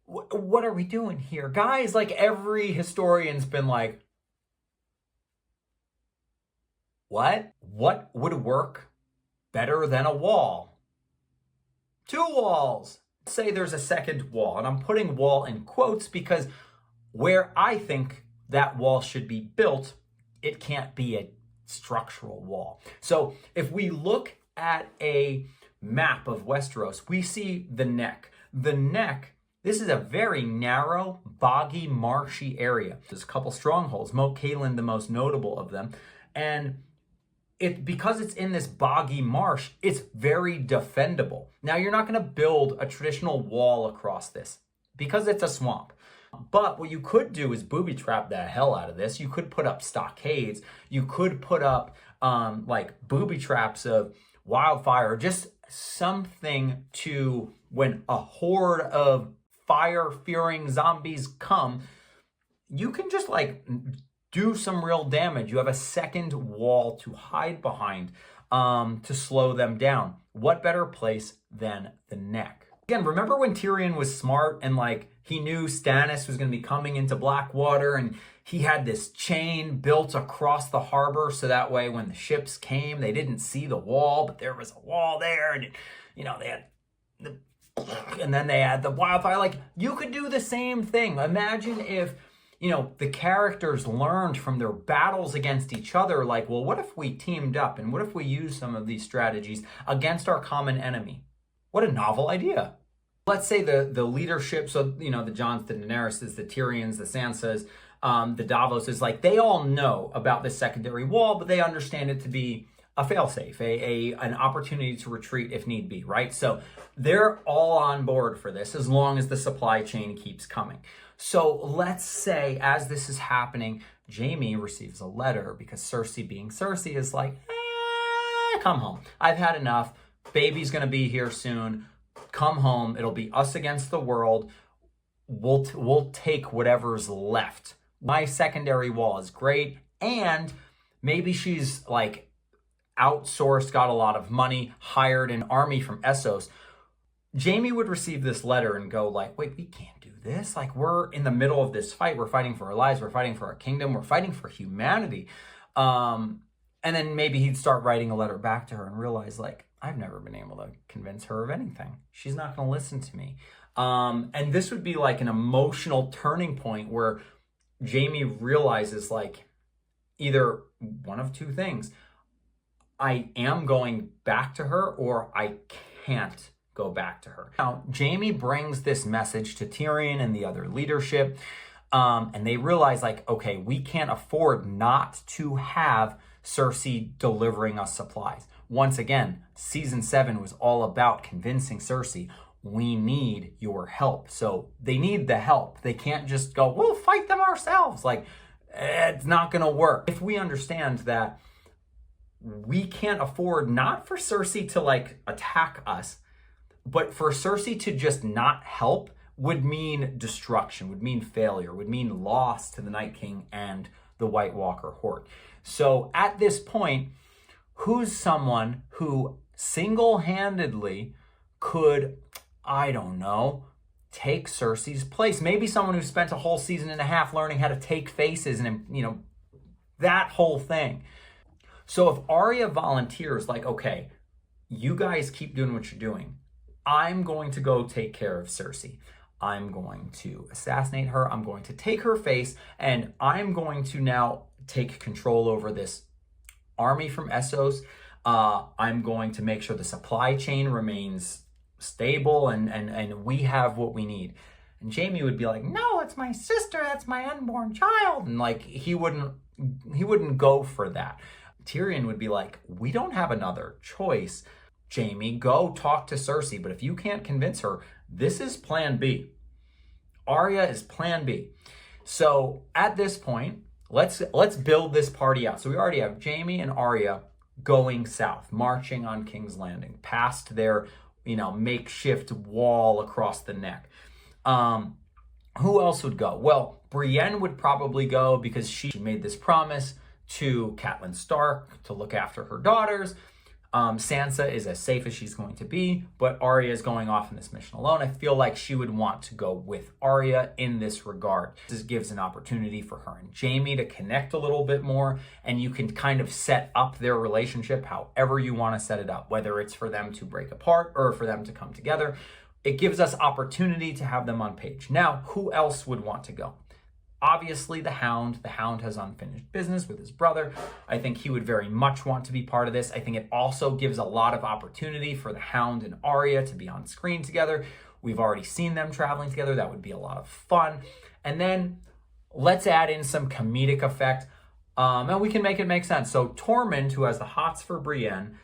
What are we doing here? Guys, every historian's been what? What would work better than a wall? 2 walls. Say there's a second wall, and I'm putting wall in quotes because where I think that wall should be built, it can't be a structural wall. So if we look at a map of Westeros, we see the neck. The neck, this is a very narrow, boggy, marshy area. There's a couple strongholds, Moat Cailin the most notable of them. And because it's in this boggy marsh, it's very defendable. Now, you're not going to build a traditional wall across this because it's a swamp. But what you could do is booby trap the hell out of this. You could put up stockades. You could put up like booby traps of wildfire, just something to, when a horde of fire-fearing zombies come, you can just like do some real damage. You have a second wall to hide behind to slow them down. What better place than the neck? Again, remember when Tyrion was smart and like he knew Stannis was going to be coming into Blackwater, and he had this chain built across the harbor so that way when the ships came, they didn't see the wall, but there was a wall there, and they had the, and then they had the wildfire. Like, you could do the same thing. Imagine if the characters learned from their battles against each other, like, well, what if we teamed up, and what if we used some of these strategies against our common enemy? What a novel idea. Let's say the leadership, so, the Jons, the Daenerys, the Tyrions, the Sansas, the Davos is like, they all know about this secondary wall, but they understand it to be a failsafe, an opportunity to retreat if need be, right? So they're all on board for this as long as the supply chain keeps coming. So let's say as this is happening, Jaime receives a letter because Cersei, being Cersei, is like, come home. I've had enough. Baby's going to be here soon. Come home. It'll be us against the world. We'll take whatever's left. My secondary wall is great. And maybe she's like outsourced, got a lot of money, hired an army from Essos. Jaime would receive this letter and go like, wait, we can't do this. Like, we're in the middle of this fight. We're fighting for our lives. We're fighting for our kingdom. We're fighting for humanity. And then maybe he'd start writing a letter back to her and realize, like, I've never been able to convince her of anything. She's not going to listen to me. And this would be like an emotional turning point where Jaime realizes, like, either one of two things. I am going back to her, or I can't go back to her. Now, Jaime brings this message to Tyrion and the other leadership, and they realize, like, okay, we can't afford not to have Cersei delivering us supplies. Once again, season 7 was all about convincing Cersei, we need your help. So they need the help. They can't just go, we'll fight them ourselves. Like, it's not going to work. If we understand that we can't afford not for Cersei to like attack us, but for Cersei to just not help would mean destruction, would mean failure, would mean loss to the Night King and the White Walker horde. So at this point, who's someone who single-handedly could, I don't know, take Cersei's place? Maybe someone who spent a whole season and a half learning how to take faces and, that whole thing. So if Arya volunteers, like, okay, you guys keep doing what you're doing. I'm going to go take care of Cersei. I'm going to assassinate her. I'm going to take her face, and I'm going to now take control over this army from Essos. I'm going to make sure the supply chain remains stable and we have what we need. And Jaime would be like, no, it's my sister. That's my unborn child. And like, he wouldn't go for that. Tyrion would be like, we don't have another choice. Jaime, go talk to Cersei. But if you can't convince her, this is plan B. Arya is plan B. So at this point, let's build this party out. So we already have Jaime and Arya going south, marching on King's Landing, past their, makeshift wall across the neck. Who else would go? Well, Brienne would probably go because she made this promise to Catelyn Stark to look after her daughters. Sansa is as safe as she's going to be, but Arya is going off on this mission alone. I feel like she would want to go with Arya in this regard. This gives an opportunity for her and Jaime to connect a little bit more, and you can kind of set up their relationship however you want to set it up, whether it's for them to break apart or for them to come together. It gives us opportunity to have them on page. Now, who else would want to go? Obviously, the Hound. The Hound has unfinished business with his brother. I think he would very much want to be part of this. I think it also gives a lot of opportunity for the Hound and Arya to be on screen together. We've already seen them traveling together. That would be a lot of fun. And then let's add in some comedic effect, and we can make it make sense. So Tormund, who has the hots for Brienne,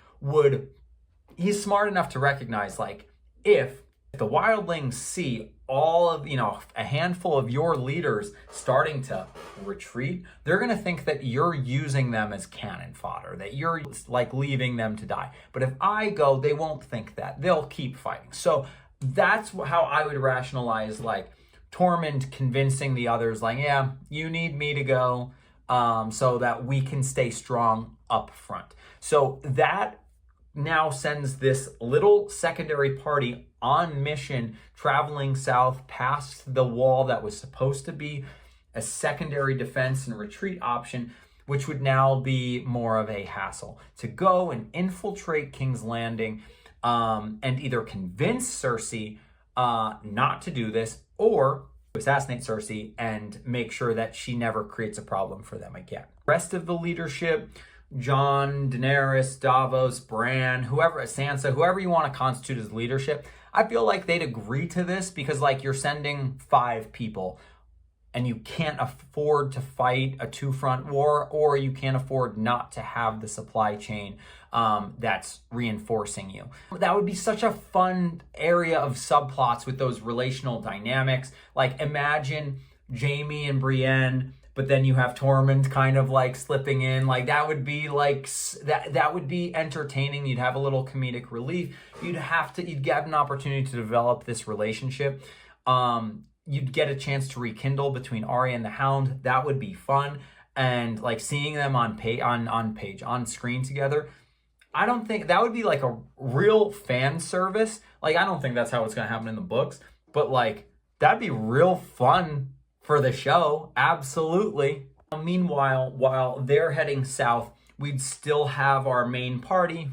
he's smart enough to recognize, like, if If the wildlings see all of, a handful of your leaders starting to retreat, they're going to think that you're using them as cannon fodder, that you're like leaving them to die. But if I go, they won't think that. They'll keep fighting. So that's how I would rationalize like Tormund convincing the others, like, yeah, you need me to go so that we can stay strong up front. So that now sends this little secondary party on mission, traveling south past the wall that was supposed to be a secondary defense and retreat option, which would now be more of a hassle to go and infiltrate King's Landing and either convince Cersei not to do this or assassinate Cersei and make sure that she never creates a problem for them again. Rest of the leadership, Jon, Daenerys, Davos, Bran, whoever, Sansa, whoever you want to constitute as leadership, I feel like they'd agree to this because like you're sending 5 people and you can't afford to fight a 2-front war, or you can't afford not to have the supply chain that's reinforcing you. That would be such a fun area of subplots with those relational dynamics. Like imagine Jaime and Brienne, but then you have Tormund kind of like slipping in. Like that would be like that would be entertaining. You'd have a little comedic relief. You'd get an opportunity to develop this relationship. You'd get a chance to rekindle between Arya and the Hound. That would be fun. And like seeing them on screen together, I don't think that would be like a real fan service. Like I don't think that's how it's going to happen in the books, but like that'd be real fun for the show. Absolutely. Meanwhile, while they're heading south, we'd still have our main party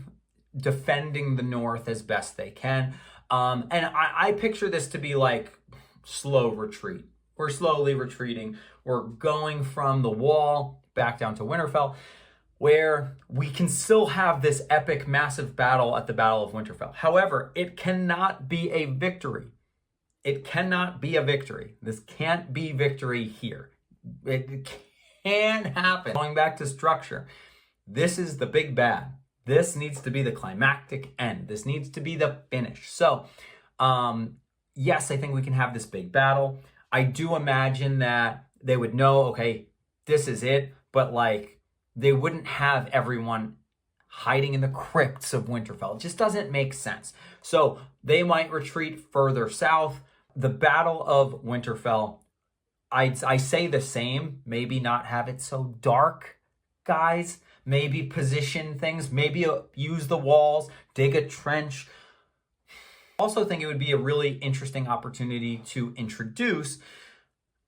defending the north as best they can. And I picture this to be like slow retreat. We're slowly retreating. We're going from the wall back down to Winterfell, where we can still have this epic, massive battle at the Battle of Winterfell. However, it cannot be a victory. It cannot be a victory. This can't be victory here. It can't happen. Going back to structure, this is the big bad. This needs to be the climactic end. This needs to be the finish. So, yes, I think we can have this big battle. I do imagine that they would know, okay, this is it, but like they wouldn't have everyone hiding in the crypts of Winterfell. It just doesn't make sense. So they might retreat further south. The Battle of Winterfell, I say the same, maybe not have it so dark, guys. Maybe position things, maybe use the walls, dig a trench. Also think it would be a really interesting opportunity to introduce.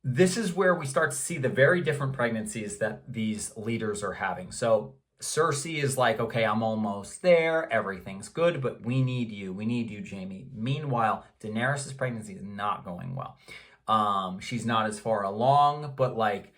This is where we start to see the very different pregnancies that these leaders are having. So Cersei is like, okay, I'm almost there. Everything's good, but we need you. We need you, Jaime. Meanwhile, Daenerys' pregnancy is not going well. She's not as far along, but like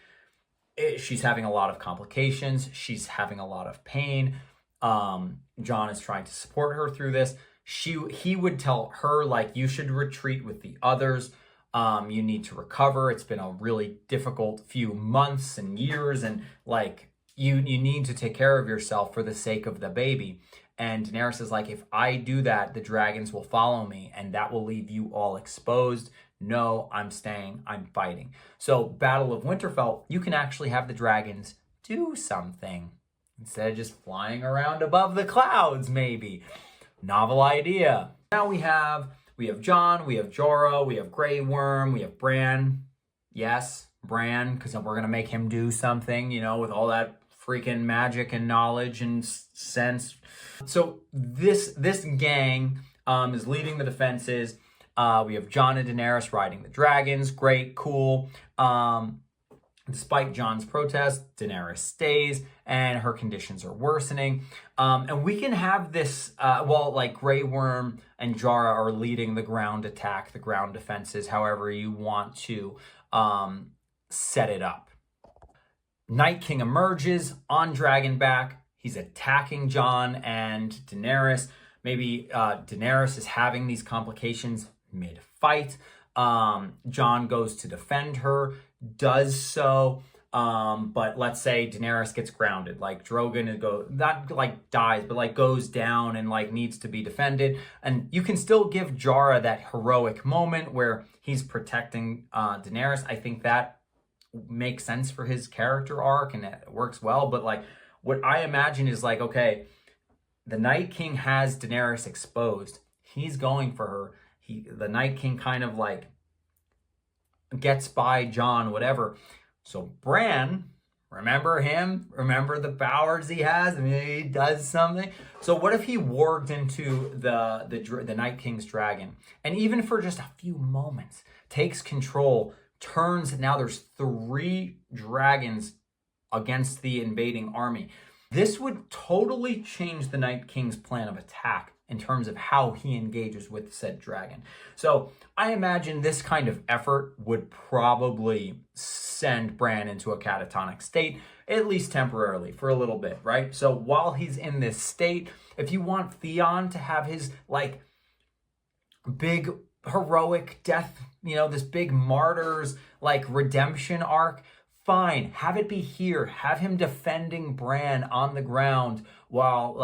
she's having a lot of complications. She's having a lot of pain. Jon is trying to support her through this. He would tell her like, you should retreat with the others. You need to recover. It's been a really difficult few months and years, and like you need to take care of yourself for the sake of the baby. And Daenerys is like, if I do that, the dragons will follow me, and that will leave you all exposed. No, I'm staying. I'm fighting. So Battle of Winterfell, you can actually have the dragons do something instead of just flying around above the clouds, maybe. Novel idea. Now we have Jon, we have Jorah, we have Grey Worm, we have Bran. Yes, Bran, because we're going to make him do something, with all that freaking magic and knowledge and sense. So this gang is leading the defenses. We have Jon and Daenerys riding the dragons. Great, cool. Despite Jon's protest, Daenerys stays and her conditions are worsening. And we can have this, like Grey Worm and Jorah are leading the ground attack, the ground defenses, however you want to set it up. Night King emerges on Dragonback. He's attacking Jon and Daenerys. Maybe Daenerys is having these complications mid-fight. Jon goes to defend her, does so. But let's say Daenerys gets grounded, like Drogon not like dies, but like goes down and like needs to be defended. And you can still give Jorah that heroic moment where he's protecting Daenerys. I think that makes sense for his character arc and it works well. But like what I imagine is like, okay, the Night King has Daenerys exposed. He's going for her. The Night King kind of like gets by Jon, whatever. So Bran, remember him? Remember the powers he has? I mean, he does something. So what if he warged into the Night King's dragon, and even for just a few moments, takes control, turns, now there's 3 dragons against the invading army. This would totally change the Night King's plan of attack in terms of how he engages with said dragon. So I imagine this kind of effort would probably send Bran into a catatonic state, at least temporarily, for a little bit, right? So while he's in this state, if you want Theon to have his like big heroic death, this big martyr's like redemption arc, fine, have it be here. Have him defending Bran on the ground while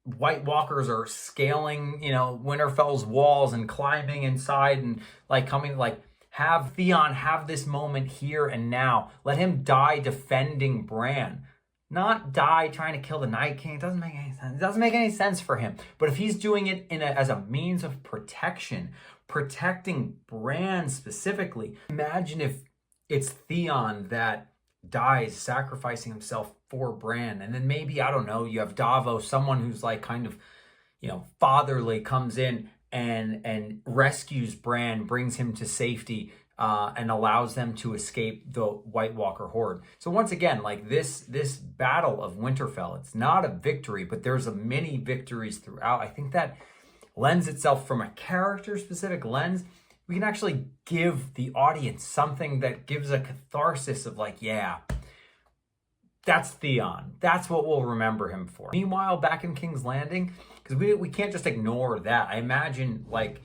White Walkers are scaling, Winterfell's walls and climbing inside and like coming, like have Theon have this moment here and now. Let him die defending Bran, not die trying to kill the Night King. It doesn't make any sense. It doesn't make any sense for him. But if he's doing it as a means of protection, protecting Bran specifically, imagine if it's Theon that dies sacrificing himself for Bran, and then maybe, I don't know, you have Davos, someone who's like kind of fatherly, comes in and rescues Bran, brings him to safety, and allows them to escape the White Walker horde. So once again, like this battle of Winterfell, it's not a victory, but there's a many victories throughout. I think that lends itself, from a character specific lens, we can actually give the audience something that gives a catharsis of like, yeah, that's Theon. That's what we'll remember him for. Meanwhile, back in King's Landing, because we can't just ignore that. I imagine like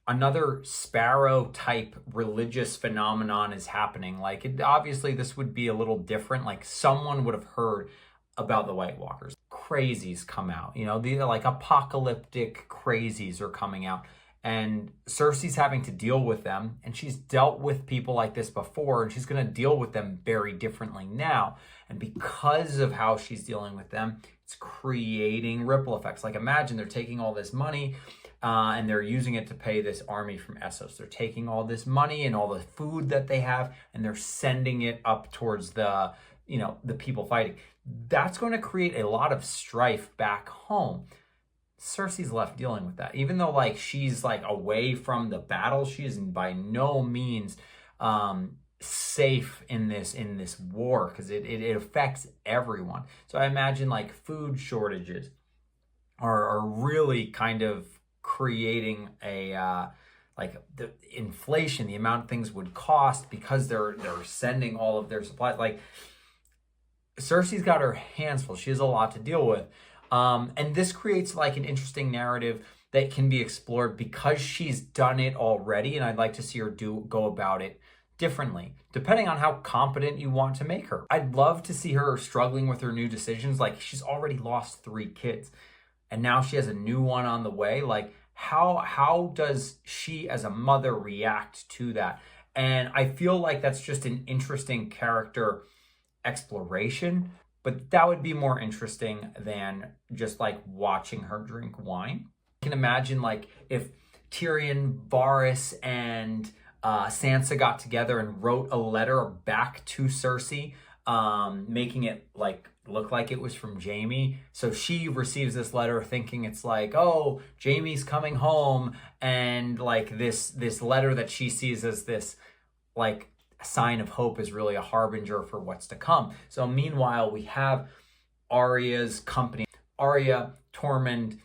another Sparrow type religious phenomenon is happening. Like obviously this would be a little different. Like someone would have heard about the White Walkers. Crazies come out. These are like apocalyptic crazies are coming out. And Cersei's having to deal with them, and she's dealt with people like this before, and she's going to deal with them very differently now. And because of how she's dealing with them, it's creating ripple effects. Like imagine they're taking all this money and they're using it to pay this army from Essos. They're taking all this money and all the food that they have, and they're sending it up towards the people fighting. That's going to create a lot of strife back home. Cersei's left dealing with that. Even though like she's like away from the battle, she is by no means safe in this war, because it affects everyone. So I imagine like food shortages are really kind of creating a like the inflation, the amount things would cost because they're sending all of their supplies. Like Cersei's got her hands full. She has a lot to deal with. And this creates like an interesting narrative that can be explored because she's done it already. And I'd like to see her go about it differently, depending on how competent you want to make her. I'd love to see her struggling with her new decisions. Like she's already lost 3 kids and now she has a new one on the way. Like how does she as a mother react to that? And I feel like that's just an interesting character exploration. But that would be more interesting than just like watching her drink wine. I can imagine like if Tyrion, Varys, and Sansa got together and wrote a letter back to Cersei, making it like look like it was from Jaime. So she receives this letter thinking it's like, oh, Jaime's coming home, and like this letter that she sees as this like a sign of hope is really a harbinger for what's to come. So meanwhile, we have Arya's company. Arya, Tormund,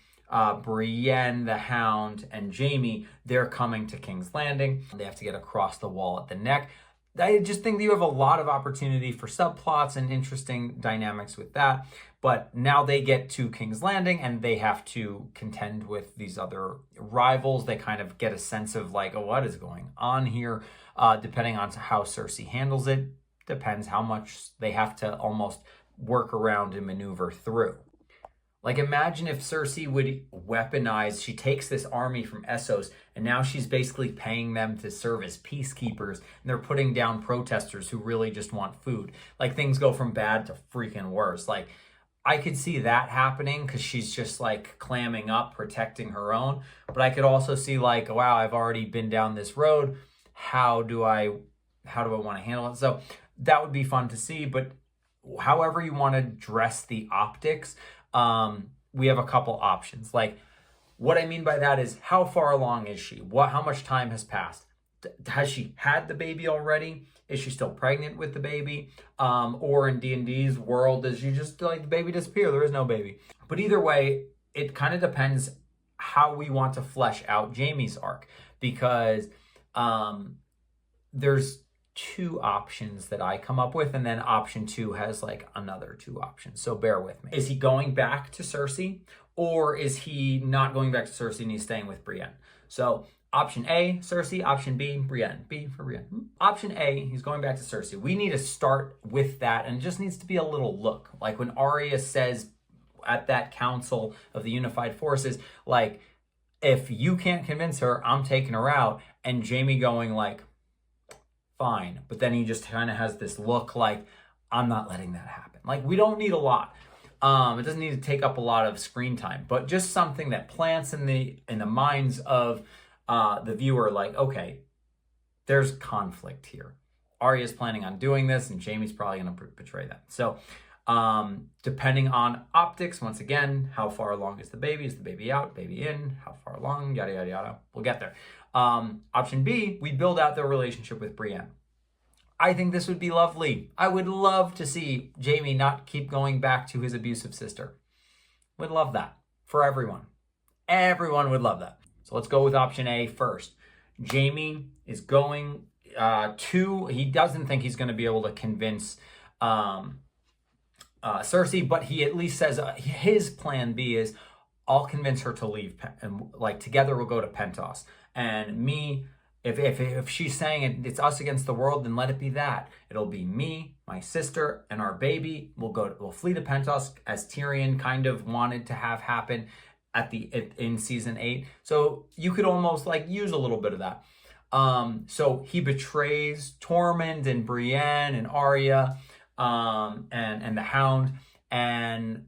Brienne, the Hound, and Jaime, they're coming to King's Landing. They have to get across the wall at the neck. I just think that you have a lot of opportunity for subplots and interesting dynamics with that. But now they get to King's Landing and they have to contend with these other rivals. They kind of get a sense of like, oh, what is going on here? Depending on how Cersei handles it. depends how much they have to almost work around and maneuver through. Like, imagine if Cersei would weaponize, she takes this army from Essos, and now she's basically paying them to serve as peacekeepers, and they're putting down protesters who really just want food. Like, things go from bad to freaking worse. Like, I could see that happening because she's just like clamming up, protecting her own. But I could also see like, wow, I've already been down this road. How do I want to handle it? So that would be fun to see. But however you want to dress the optics, we have a couple options. Like, what I mean by that is, how far along is she? How much time has passed? Has she had the baby already? Is she still pregnant with the baby? Or in D&D's world, does she just like the baby disappear? There is no baby. But either way, it kind of depends how we want to flesh out Jaime's arc, because there's two options that I come up with, and then option 2 has like another 2 options. So bear with me. Is he going back to Cersei, or is he not going back to Cersei and he's staying with Brienne? So option A, Cersei. Option B, Brienne. B for Brienne. Option A, he's going back to Cersei. We need to start with that, and it just needs to be a little look. Like when Arya says at that council of the unified forces, like, if you can't convince her, I'm taking her out. And Jaime going like, fine. But then he just kind of has this look like, I'm not letting that happen. Like, we don't need a lot. It doesn't need to take up a lot of screen time, but just something that plants in the minds of the viewer, like, okay, there's conflict here. Arya's planning on doing this, and Jaime's probably going to betray that. So, depending on optics, once again, how far along is the baby? Is the baby out, baby in? How far along? Yada, yada, yada. We'll get there. Option B, we build out their relationship with Brienne. I think this would be lovely. I would love to see Jaime not keep going back to his abusive sister. Would love that for everyone. Everyone would love that. So let's go with option A first. Jaime is going he doesn't think he's going to be able to convince Cersei, but he at least says his plan B is, I'll convince her to leave, and like together we'll go to Pentos. And me, if she's saying it's us against the world, then let it be that. It'll be me, my sister, and our baby. We'll flee to Pentos, as Tyrion kind of wanted to have happen in season 8. So you could almost like use a little bit of that. So he betrays Tormund and Brienne and Arya, and the Hound, and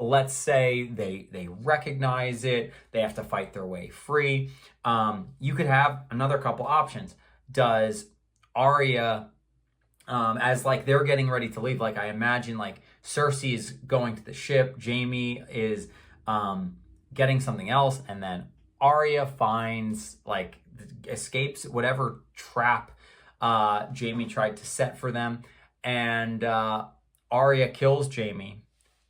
let's say they recognize it, they have to fight their way free. You could have another couple options. Does Arya, as like they're getting ready to leave, like I imagine like Cersei is going to the ship, Jaime is getting something else, and then Arya finds, like, escapes whatever trap Jaime tried to set for them, and Arya kills Jaime,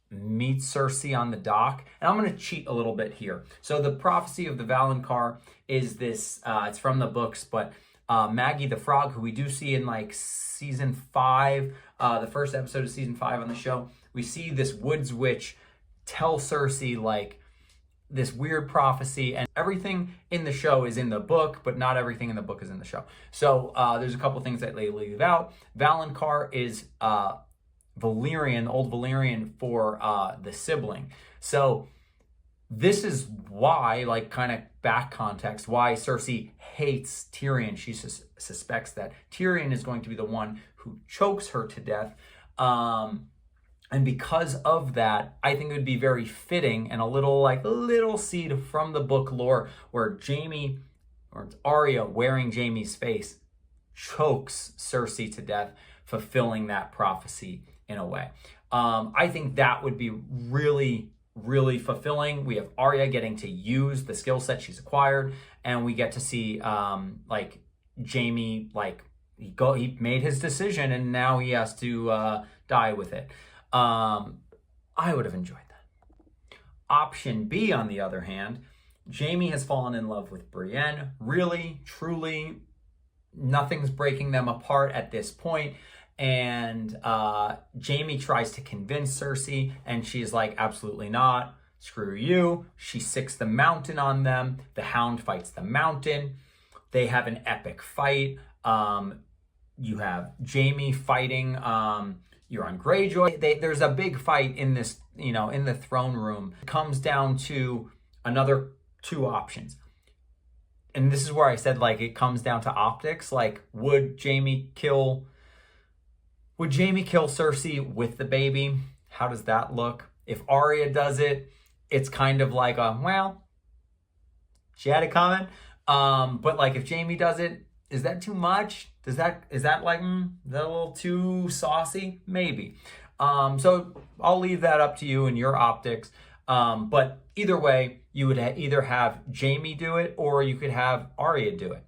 meets Cersei on the dock. And I'm going to cheat a little bit here. So the prophecy of the Valonqar is this, it's from the books, but Maggie the Frog, who we do see in like season 5, the first episode of season 5 on the show, we see this woods witch tell Cersei like this weird prophecy, and everything in the show is in the book, but not everything in the book is in the show. So there's a couple things that they leave out. Valonqar is Valyrian, old Valyrian for the sibling. So this is why, like kind of back context, why Cersei hates Tyrion. She suspects that Tyrion is going to be the one who chokes her to death. And because of that, I think it would be very fitting and a little seed from the book lore where Jaime, or it's Arya wearing Jaime's face, chokes Cersei to death, fulfilling that prophecy in a way. I think that would be really, really fulfilling. We have Arya getting to use the skill set she's acquired, and we get to see like Jaime, like he made his decision and now he has to die with it. I would have enjoyed that. Option B, on the other hand, Jaime has fallen in love with Brienne. Really, truly, nothing's breaking them apart at this point. And Jaime tries to convince Cersei, and she's like, absolutely not. Screw you. She sicks the mountain on them. The Hound fights the mountain. They have an epic fight. you have Jaime fighting Euron Greyjoy. There's a big fight in this, in the throne room. It comes down to another two options. And this is where I said, like, it comes down to optics. Like, would Jaime kill Cersei with the baby? How does that look? If Arya does it, it's kind of like well, she had it coming. But like if Jaime does it, is that too much? Is that like, is that a little too saucy? Maybe. So I'll leave that up to you and your optics. But either way, you would either have Jaime do it or you could have Arya do it.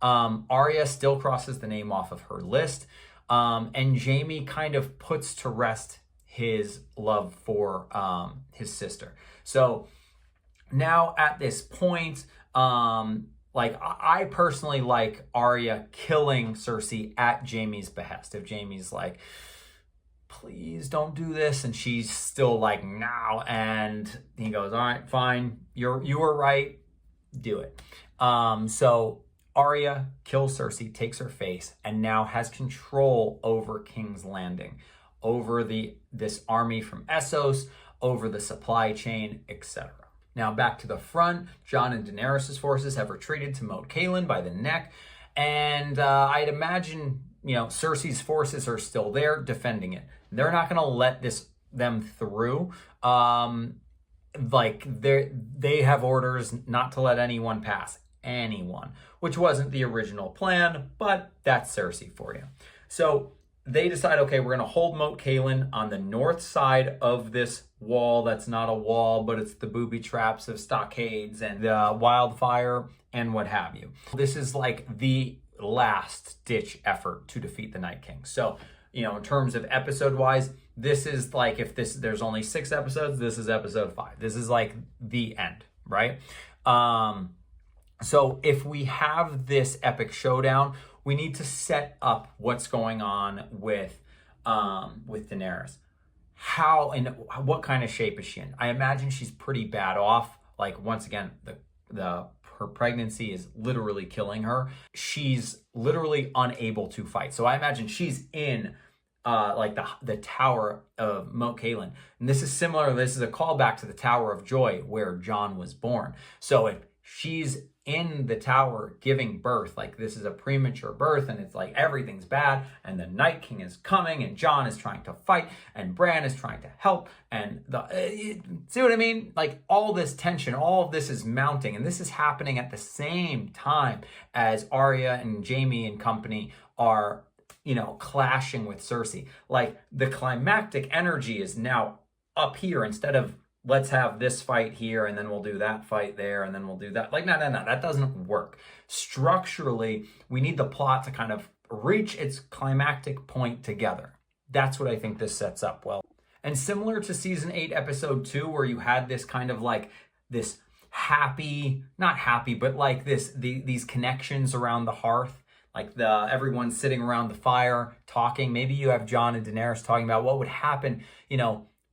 Arya still crosses the name off of her list. And Jaime kind of puts to rest his love for his sister. So now at this point, like I personally like Arya killing Cersei at Jaime's behest. If Jaime's like, please don't do this, and she's still like, no, and he goes, all right, fine, you were right, do it. So Arya kills Cersei, takes her face, and now has control over King's Landing, over this army from Essos, over the supply chain, etc. Now back to the front, Jon and Daenerys' forces have retreated to Moat Cailin by the neck, and I'd imagine, Cersei's forces are still there defending it. They're not going to let them through. Like they have orders not to let anyone pass. Anyone, which wasn't the original plan, but that's Cersei for you. So they decide, okay, we're going to hold Moat Cailin on the north side of this wall that's not a wall, but it's the booby traps of stockades and wildfire and what have you. This is like the last ditch effort to defeat the Night King. So, in terms of episode wise, this is like, if there's only 6 episodes, this is episode 5. This is like the end, right? So if we have this epic showdown, we need to set up what's going on with Daenerys. How and what kind of shape is she in? I imagine she's pretty bad off. Like, once again, her pregnancy is literally killing her. She's literally unable to fight. So I imagine she's in like the Tower of Moat Cailin. And this is similar. This is a callback to the Tower of Joy where Jon was born. So if she's in the tower giving birth, like this is a premature birth and it's like everything's bad and the Night King is coming and Jon is trying to fight and Bran is trying to help and see what I mean? Like all this tension, all of this is mounting, and this is happening at the same time as Arya and Jaime and company are, clashing with Cersei. Like the climactic energy is now up here instead of let's have this fight here and then we'll do that fight there and then we'll do that. Like, no, that doesn't work. Structurally, we need the plot to kind of reach its climactic point together. That's what I think this sets up well. And similar to season 8, episode 2, where you had this kind of like this happy, not happy, but like these connections around the hearth, like everyone sitting around the fire talking. Maybe you have Jon and Daenerys talking about what would happen,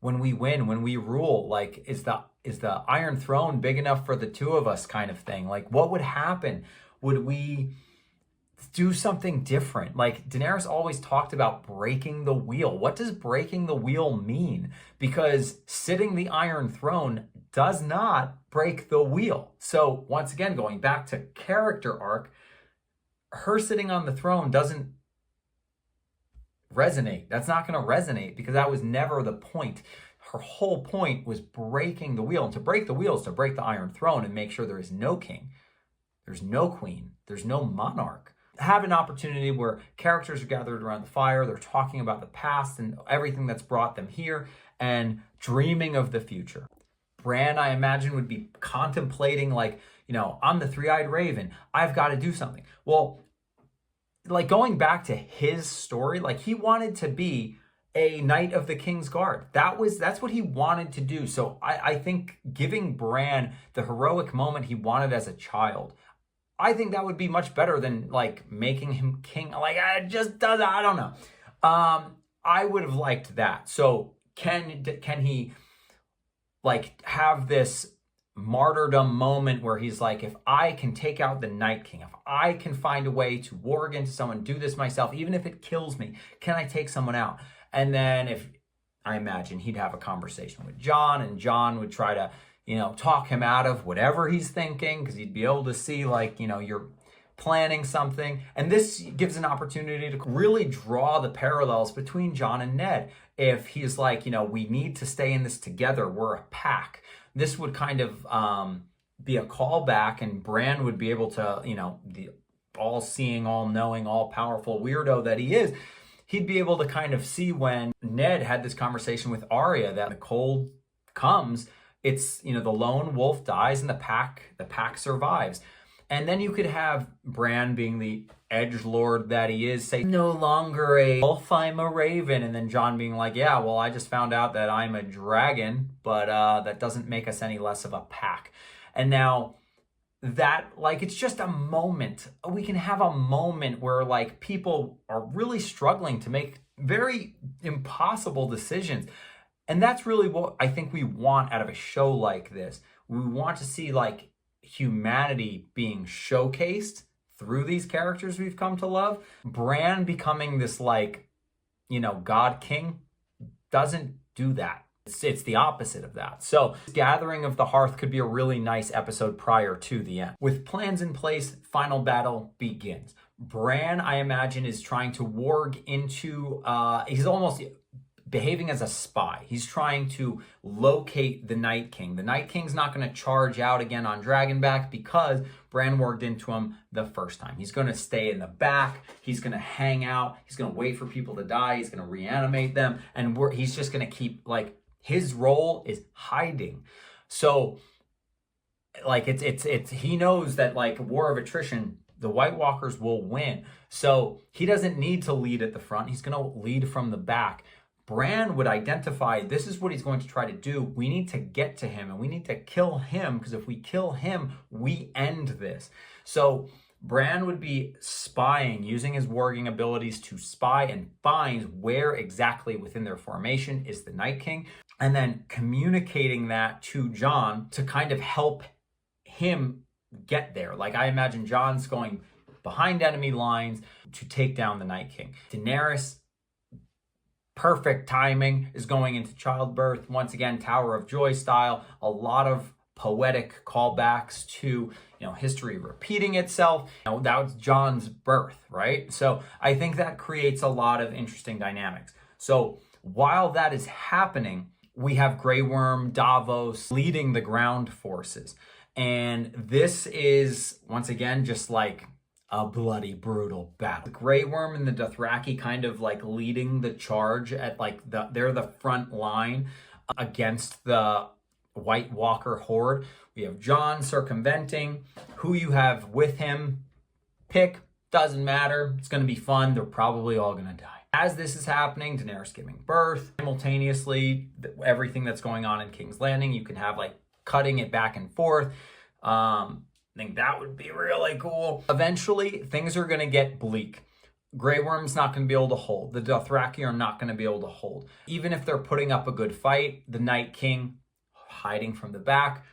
when we win, when we rule. Like, is the Iron Throne big enough for the two of us, kind of thing? Like, what would happen? Would we do something different? Like, Daenerys always talked about breaking the wheel. What does breaking the wheel mean? Because sitting the Iron Throne does not break the wheel. So once again, going back to character arc, her sitting on the throne doesn't resonate. That's not going to resonate because that was never the point. Her whole point was breaking the wheel. And to break the wheel is to break the Iron Throne and make sure there is no king, there's no queen, there's no monarch. Have an opportunity where characters are gathered around the fire, they're talking about the past and everything that's brought them here and dreaming of the future. Bran, I imagine, would be contemplating like, I'm the three-eyed raven, I've got to do something. Well, like going back to his story, like he wanted to be a knight of the King's Guard. That's what he wanted to do. So I think giving Bran the heroic moment he wanted as a child, I think that would be much better than like making him king. Like it just does. I don't know. I would have liked that. So can he like have this martyrdom moment where he's like, if I can take out the Night King, if I can find a way to war against someone, do this myself, even if it kills me, can I take someone out? And then if I imagine he'd have a conversation with Jon, and Jon would try to, talk him out of whatever he's thinking, because he'd be able to see, like, you're planning something. And this gives an opportunity to really draw the parallels between Jon and Ned. If he's like, we need to stay in this together, we're a pack. This would kind of be a callback, and Bran would be able to, the all-seeing, all-knowing, all-powerful weirdo that he is, he'd be able to kind of see when Ned had this conversation with Arya that the cold comes, it's, the lone wolf dies and the pack survives. And then you could have Bran, being the edgelord that he is, say, no longer a wolf, I'm a raven. And then Jon being like, yeah, well, I just found out that I'm a dragon, but that doesn't make us any less of a pack. And now that, like, it's just a moment. We can have a moment where, like, people are really struggling to make very impossible decisions. And that's really what I think we want out of a show like this. We want to see, like, humanity being showcased through these characters we've come to love. Bran becoming this, like, God King doesn't do that. It's the opposite of that. So Gathering of the Hearth could be a really nice episode prior to the end. With plans in place, final battle begins. Bran, I imagine, is trying to warg into, he's almost behaving as a spy. He's trying to locate the Night King. The Night King's not going to charge out again on Dragonback because Bran warged into him the first time. He's going to stay in the back. He's going to hang out. He's going to wait for people to die. He's going to reanimate them. And he's just going to keep, like, his role is hiding. So, like, it's he knows that, like, war of attrition, the White Walkers will win. So he doesn't need to lead at the front. He's going to lead from the back. Bran would identify this is what he's going to try to do. We need to get to him and we need to kill him, because if we kill him, we end this. So Bran would be spying, using his warging abilities to spy and find where exactly within their formation is the Night King, and then communicating that to Jon to kind of help him get there. Like, I imagine Jon's going behind enemy lines to take down the Night King. Daenerys, perfect timing, is going into childbirth. Once again, Tower of Joy style. A lot of poetic callbacks to, history repeating itself. That was Jon's birth, right? So I think that creates a lot of interesting dynamics. So while that is happening, we have Grey Worm, Davos leading the ground forces. And this is, once again, just like a bloody, brutal battle. The Grey Worm and the Dothraki kind of like leading the charge at, like, they're the front line against the White Walker horde. We have Jon circumventing. Who you have with him, pick, doesn't matter. It's going to be fun. They're probably all going to die. As this is happening, Daenerys giving birth, simultaneously, everything that's going on in King's Landing, you can have, like, cutting it back and forth. I think that would be really cool. Eventually, things are going to get bleak. Grey Worm's not going to be able to hold. The Dothraki are not going to be able to hold. Even if they're putting up a good fight, the Night King, hiding from the back,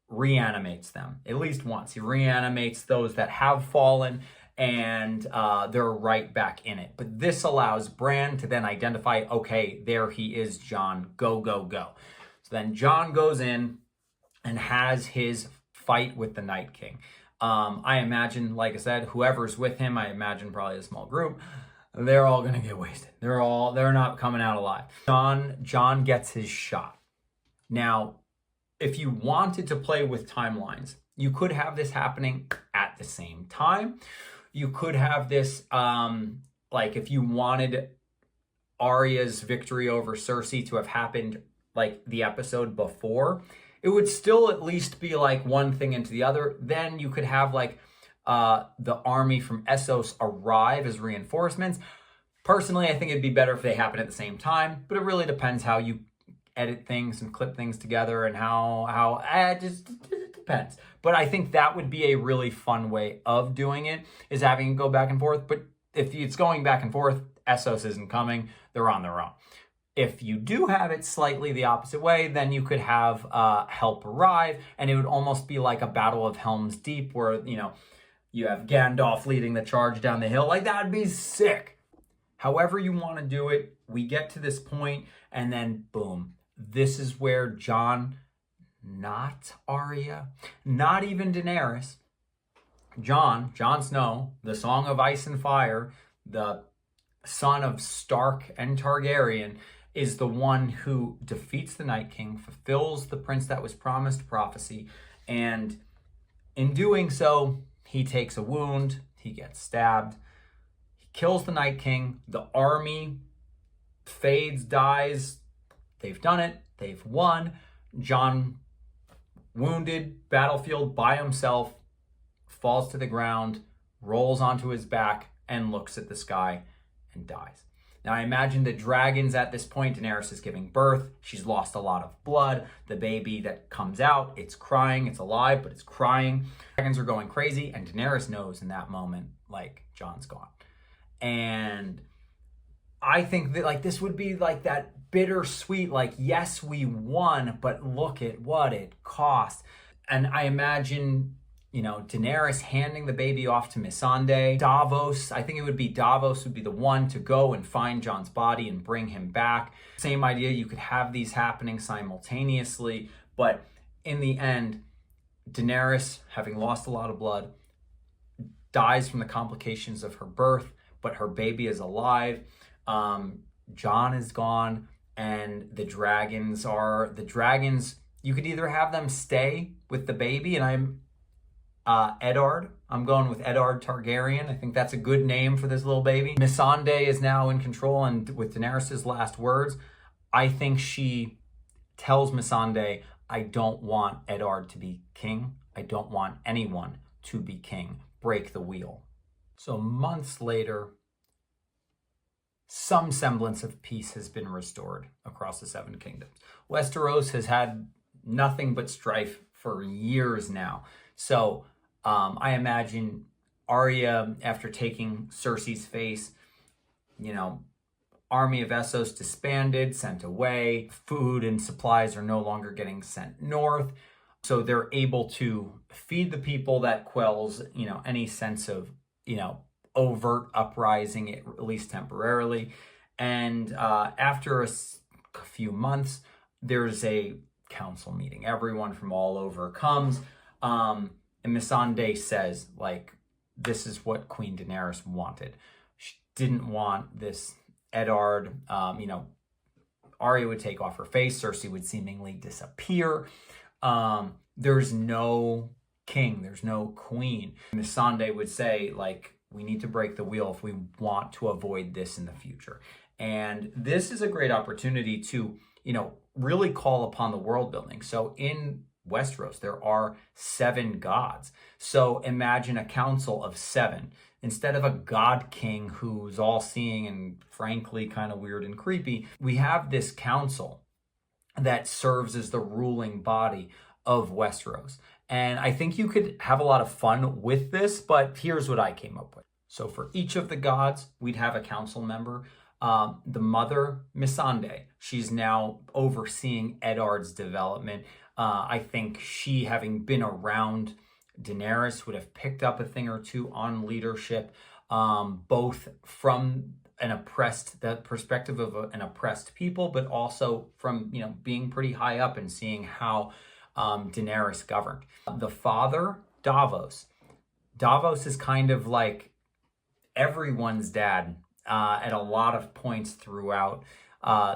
reanimates them. At least once. He reanimates those that have fallen, and they're right back in it. But this allows Bran to then identify, okay, there he is, Jon. Go, go, go. So then Jon goes in and has his fight with the Night King. I imagine, like I said, whoever's with him, I imagine probably a small group, they're all going to get wasted. They're not coming out alive. Jon gets his shot. Now, if you wanted to play with timelines, you could have this happening at the same time. You could have this, like, if you wanted Arya's victory over Cersei to have happened, like, the episode before, it would still at least be, like, one thing into the other. Then you could have, like, the army from Essos arrive as reinforcements. Personally, I think it'd be better if they happen at the same time, but it really depends how you edit things and clip things together, and how it just depends. But I think that would be a really fun way of doing it, is having it go back and forth. But if it's going back and forth, Essos isn't coming. They're on their own. If you do have it slightly the opposite way, then you could have help arrive, and it would almost be like a Battle of Helm's Deep where, you have Gandalf leading the charge down the hill. Like, that'd be sick. However you want to do it, we get to this point, and then boom. This is where Jon, not Arya, not even Daenerys, Jon Snow, the Song of Ice and Fire, the son of Stark and Targaryen, is the one who defeats the Night King, fulfills the prince that was promised prophecy, and in doing so, he takes a wound, he gets stabbed, he kills the Night King, the army fades, dies, they've done it, they've won. Jon, wounded, battlefield by himself, falls to the ground, rolls onto his back, and looks at the sky and dies. Now, I imagine the dragons at this point, Daenerys is giving birth. She's lost a lot of blood. The baby that comes out, it's crying. It's alive, but it's crying. Dragons are going crazy, and Daenerys knows in that moment, like, Jon's gone. And I think that, like, this would be like that bittersweet, like, yes, we won, but look at what it cost. And I imagine, Daenerys handing the baby off to Missandei. Davos, I think it would be Davos would be the one to go and find Jon's body and bring him back. Same idea, you could have these happening simultaneously, but in the end, Daenerys, having lost a lot of blood, dies from the complications of her birth, but her baby is alive. Jon is gone, and the dragons, you could either have them stay with the baby, and I'm Eddard. I'm going with Eddard Targaryen. I think that's a good name for this little baby. Missandei is now in control, and with Daenerys' last words, I think she tells Missandei, I don't want Eddard to be king. I don't want anyone to be king. Break the wheel. So months later, some semblance of peace has been restored across the Seven Kingdoms. Westeros has had nothing but strife for years now. So I imagine Arya, after taking Cersei's face, army of Essos disbanded, sent away. Food and supplies are no longer getting sent north. So they're able to feed the people. That quells, any sense of, overt uprising, at least temporarily. And after a few months, there's a council meeting. Everyone from all over comes. And Missandei says, like, this is what Queen Daenerys wanted. She didn't want this Eddard. Arya would take off her face. Cersei would seemingly disappear. There's no king. There's no queen. Missandei would say, like, we need to break the wheel if we want to avoid this in the future. And this is a great opportunity to, really call upon the world building. So in Westeros, there are 7 gods. So imagine a council of 7. Instead of a god king who's all-seeing and frankly kind of weird and creepy, we have this council that serves as the ruling body of Westeros. And I think you could have a lot of fun with this, but here's what I came up with. So for each of the gods, we'd have a council member. The mother, Missandei, she's now overseeing Eddard's development. I think she, having been around Daenerys, would have picked up a thing or two on leadership, both from the perspective of an oppressed people, but also from, being pretty high up and seeing how Daenerys governed. The father, Davos. Davos is kind of like everyone's dad at a lot of points throughout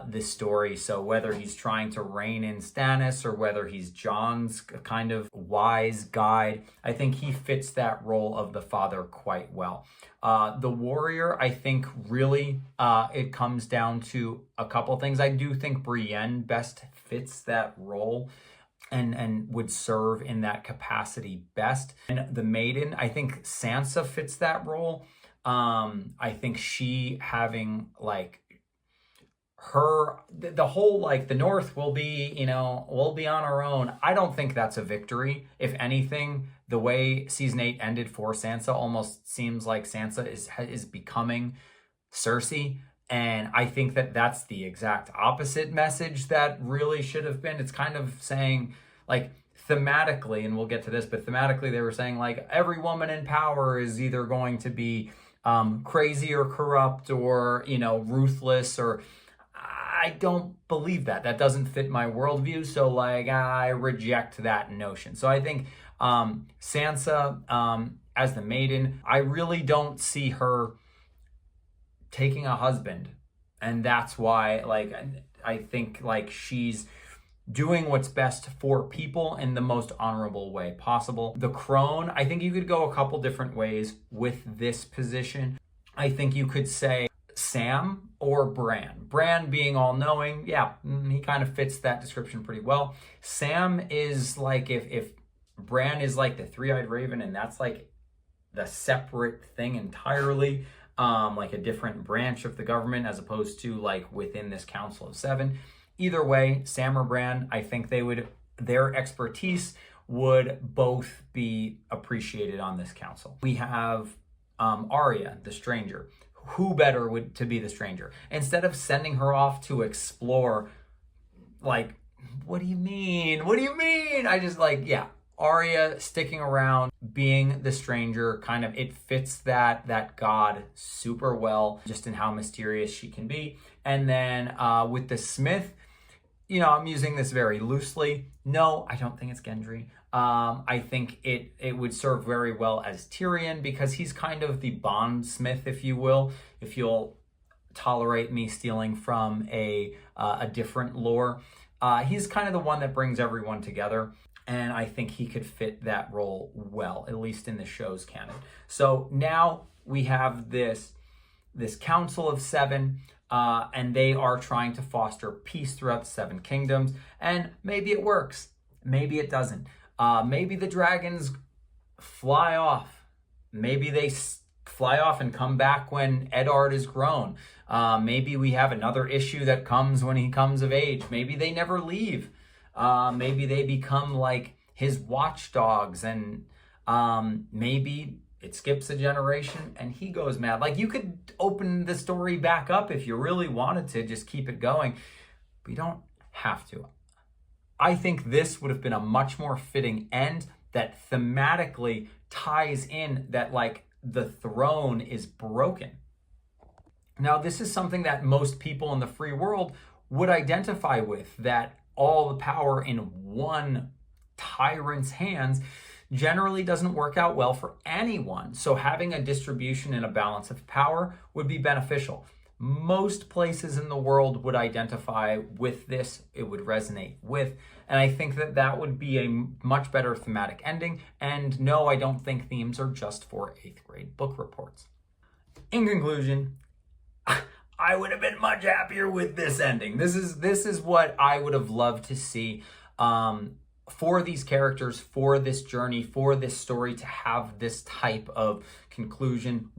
this story. So whether he's trying to rein in Stannis or whether he's Jon's kind of wise guide, I think he fits that role of the father quite well. The warrior, I think really it comes down to a couple things. I do think Brienne best fits that role and would serve in that capacity best. And the maiden, I think Sansa fits that role. I think she having like the whole, like, the North will be, we'll be on our own. I don't think that's a victory. If anything, the way season 8 ended for Sansa almost seems like Sansa is becoming Cersei. And I think that that's the exact opposite message that really should have been. It's kind of saying, like, thematically, and we'll get to this, but thematically they were saying, like, every woman in power is either going to be crazy or corrupt or, ruthless, or I don't believe that. That doesn't fit my worldview. So, like, I reject that notion. So I think Sansa, as the maiden, I really don't see her taking a husband. And that's why, like, I think, like, she's doing what's best for people in the most honorable way possible. The crone, I think you could go a couple different ways with this position. I think you could say Sam or Bran. Bran being all-knowing, yeah, he kind of fits that description pretty well. Sam is like, if Bran is like the three-eyed raven and that's like the separate thing entirely, like a different branch of the government as opposed to like within this Council of Seven. Either way, Sam or Bran, I think their expertise would both be appreciated on this council. We have Arya, the stranger. Who better to be the stranger? Instead of sending her off to explore, like, what do you mean? What do you mean? I just Arya sticking around, being the stranger, kind of, it fits that god super well, just in how mysterious she can be. And then with the Smith, I'm using this very loosely. No, I don't think it's Gendry. I think it would serve very well as Tyrion because he's kind of the bondsmith, if you will, if you'll tolerate me stealing from a different lore. He's kind of the one that brings everyone together. And I think he could fit that role well, at least in the show's canon. So now we have this Council of Seven, and they are trying to foster peace throughout the Seven Kingdoms. And maybe it works. Maybe it doesn't. Maybe the dragons fly off. Maybe they fly off and come back when Eddard is grown. Maybe we have another issue that comes when he comes of age. Maybe they never leave. Maybe they become like his watchdogs, and maybe it skips a generation and he goes mad. Like, you could open the story back up if you really wanted to, just keep it going. But you don't have to. I think this would have been a much more fitting end that thematically ties in that, like, the throne is broken. Now, this is something that most people in the free world would identify with, that all the power in one tyrant's hands generally doesn't work out well for anyone. So having a distribution and a balance of power would be beneficial. Most places in the world would identify with this, it would resonate with, and I think that would be a much better thematic ending. And no, I don't think themes are just for 8th grade book reports. In conclusion, I would have been much happier with this ending. This is what I would have loved to see for these characters, for this journey, for this story to have this type of conclusion.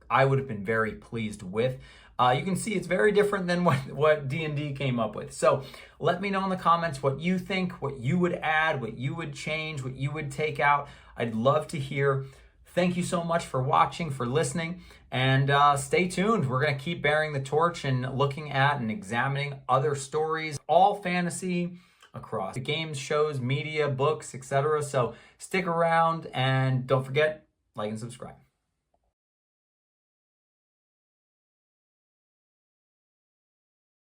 I would have been very pleased with. You can see it's very different than what D&D came up with. So let me know in the comments what you think, what you would add, what you would change, what you would take out. I'd love to hear. Thank you so much for watching, for listening, and stay tuned. We're going to keep bearing the torch and looking at and examining other stories, all fantasy, across the games, shows, media, books, etc. So stick around, and don't forget, like and subscribe.